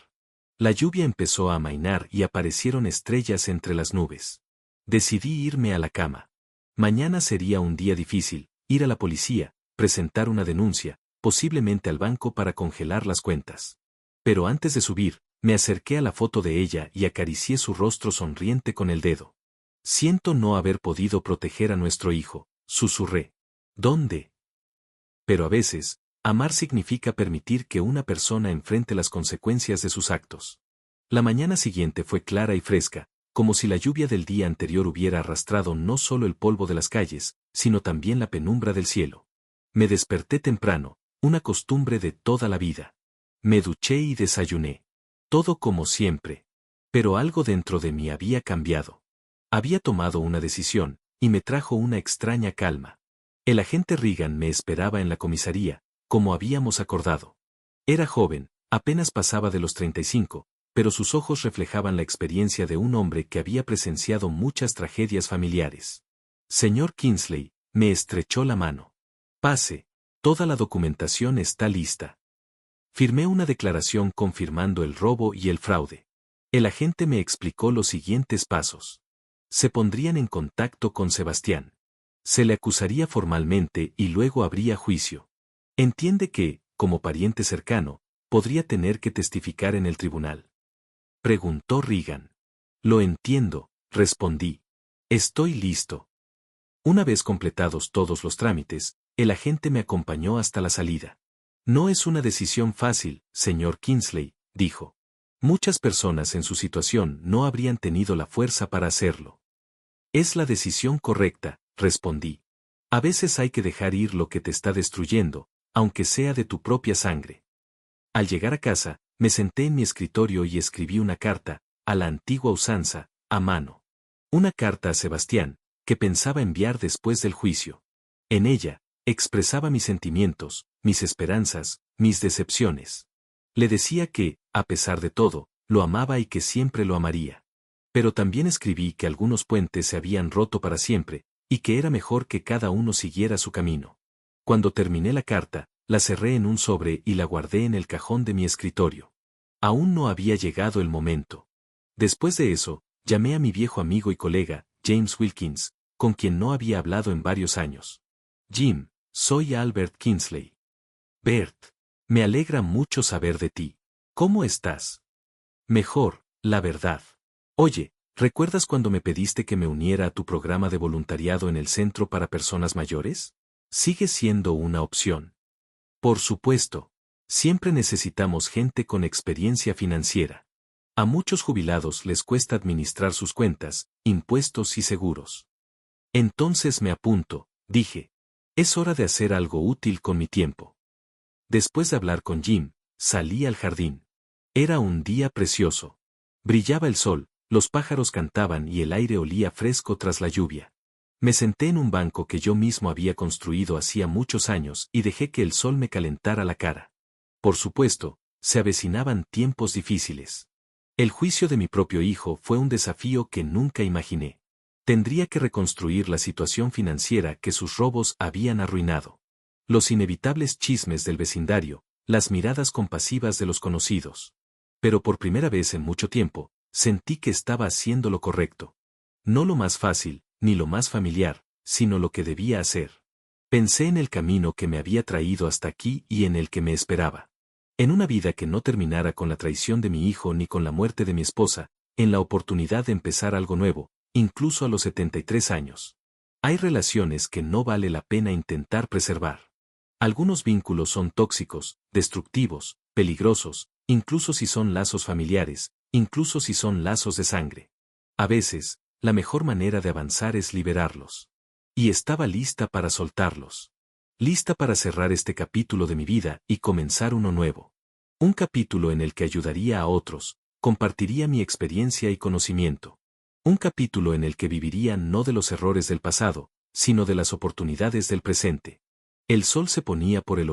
S1: La lluvia empezó a amainar y aparecieron estrellas entre las nubes. Decidí irme a la cama. Mañana sería un día difícil, ir a la policía, presentar una denuncia, posiblemente al banco para congelar las cuentas. Pero antes de subir, me acerqué a la foto de ella y acaricié su rostro sonriente con el dedo. Siento no haber podido proteger a nuestro hijo, susurré. ¿Dónde? Pero a veces, amar significa permitir que una persona enfrente las consecuencias de sus actos. La mañana siguiente fue clara y fresca, como si la lluvia del día anterior hubiera arrastrado no solo el polvo de las calles, sino también la penumbra del cielo. Me desperté temprano, una costumbre de toda la vida. Me duché y desayuné. Todo como siempre. Pero algo dentro de mí había cambiado. Había tomado una decisión, y me trajo una extraña calma. El agente Reagan me esperaba en la comisaría, como habíamos acordado. Era joven, apenas pasaba de los 35, pero sus ojos reflejaban la experiencia de un hombre que había presenciado muchas tragedias familiares. Señor Kingsley, me estrechó la mano. Pase, toda la documentación está lista. Firmé una declaración confirmando el robo y el fraude. El agente me explicó los siguientes pasos. Se pondrían en contacto con Sebastián. Se le acusaría formalmente y luego habría juicio. Entiende que, como pariente cercano, podría tener que testificar en el tribunal. Preguntó Reagan. Lo entiendo, respondí. Estoy listo. Una vez completados todos los trámites, el agente me acompañó hasta la salida. No es una decisión fácil, señor Kingsley, dijo. Muchas personas en su situación no habrían tenido la fuerza para hacerlo. Es la decisión correcta, respondí. A veces hay que dejar ir lo que te está destruyendo, aunque sea de tu propia sangre. Al llegar a casa, me senté en mi escritorio y escribí una carta, a la antigua usanza, a mano. Una carta a Sebastián, que pensaba enviar después del juicio. En ella, expresaba mis sentimientos, mis esperanzas, mis decepciones. Le decía que, a pesar de todo, lo amaba y que siempre lo amaría. Pero también escribí que algunos puentes se habían roto para siempre, y que era mejor que cada uno siguiera su camino. Cuando terminé la carta, la cerré en un sobre y la guardé en el cajón de mi escritorio. Aún no había llegado el momento. Después de eso, llamé a mi viejo amigo y colega, James Wilkins, con quien no había hablado en varios años. Jim, soy Albert Kingsley. Bert, me alegra mucho saber de ti. ¿Cómo estás? Mejor, la verdad. Oye, ¿recuerdas cuando me pediste que me uniera a tu programa de voluntariado en el Centro para Personas Mayores? Sigue siendo una opción. Por supuesto. Siempre necesitamos gente con experiencia financiera. A muchos jubilados les cuesta administrar sus cuentas, impuestos y seguros. Entonces me apunto, dije. Es hora de hacer algo útil con mi tiempo. Después de hablar con Jim, salí al jardín. Era un día precioso. Brillaba el sol, los pájaros cantaban y el aire olía fresco tras la lluvia. Me senté en un banco que yo mismo había construido hacía muchos años y dejé que el sol me calentara la cara. Por supuesto, se avecinaban tiempos difíciles. El juicio de mi propio hijo fue un desafío que nunca imaginé. Tendría que reconstruir la situación financiera que sus robos habían arruinado. Los inevitables chismes del vecindario, las miradas compasivas de los conocidos. Pero por primera vez en mucho tiempo, sentí que estaba haciendo lo correcto. No lo más fácil, ni lo más familiar, sino lo que debía hacer. Pensé en el camino que me había traído hasta aquí y en el que me esperaba. En una vida que no terminara con la traición de mi hijo ni con la muerte de mi esposa, en la oportunidad de empezar algo nuevo, incluso a los 73 años. Hay relaciones que no vale la pena intentar preservar. Algunos vínculos son tóxicos, destructivos, peligrosos, incluso si son lazos familiares, incluso si son lazos de sangre. A veces, la mejor manera de avanzar es liberarlos. Y estaba lista para soltarlos. Lista para cerrar este capítulo de mi vida y comenzar uno nuevo. Un capítulo en el que ayudaría a otros, compartiría mi experiencia y conocimiento. Un capítulo en el que viviría no de los errores del pasado, sino de las oportunidades del presente. El sol se ponía por el oeste.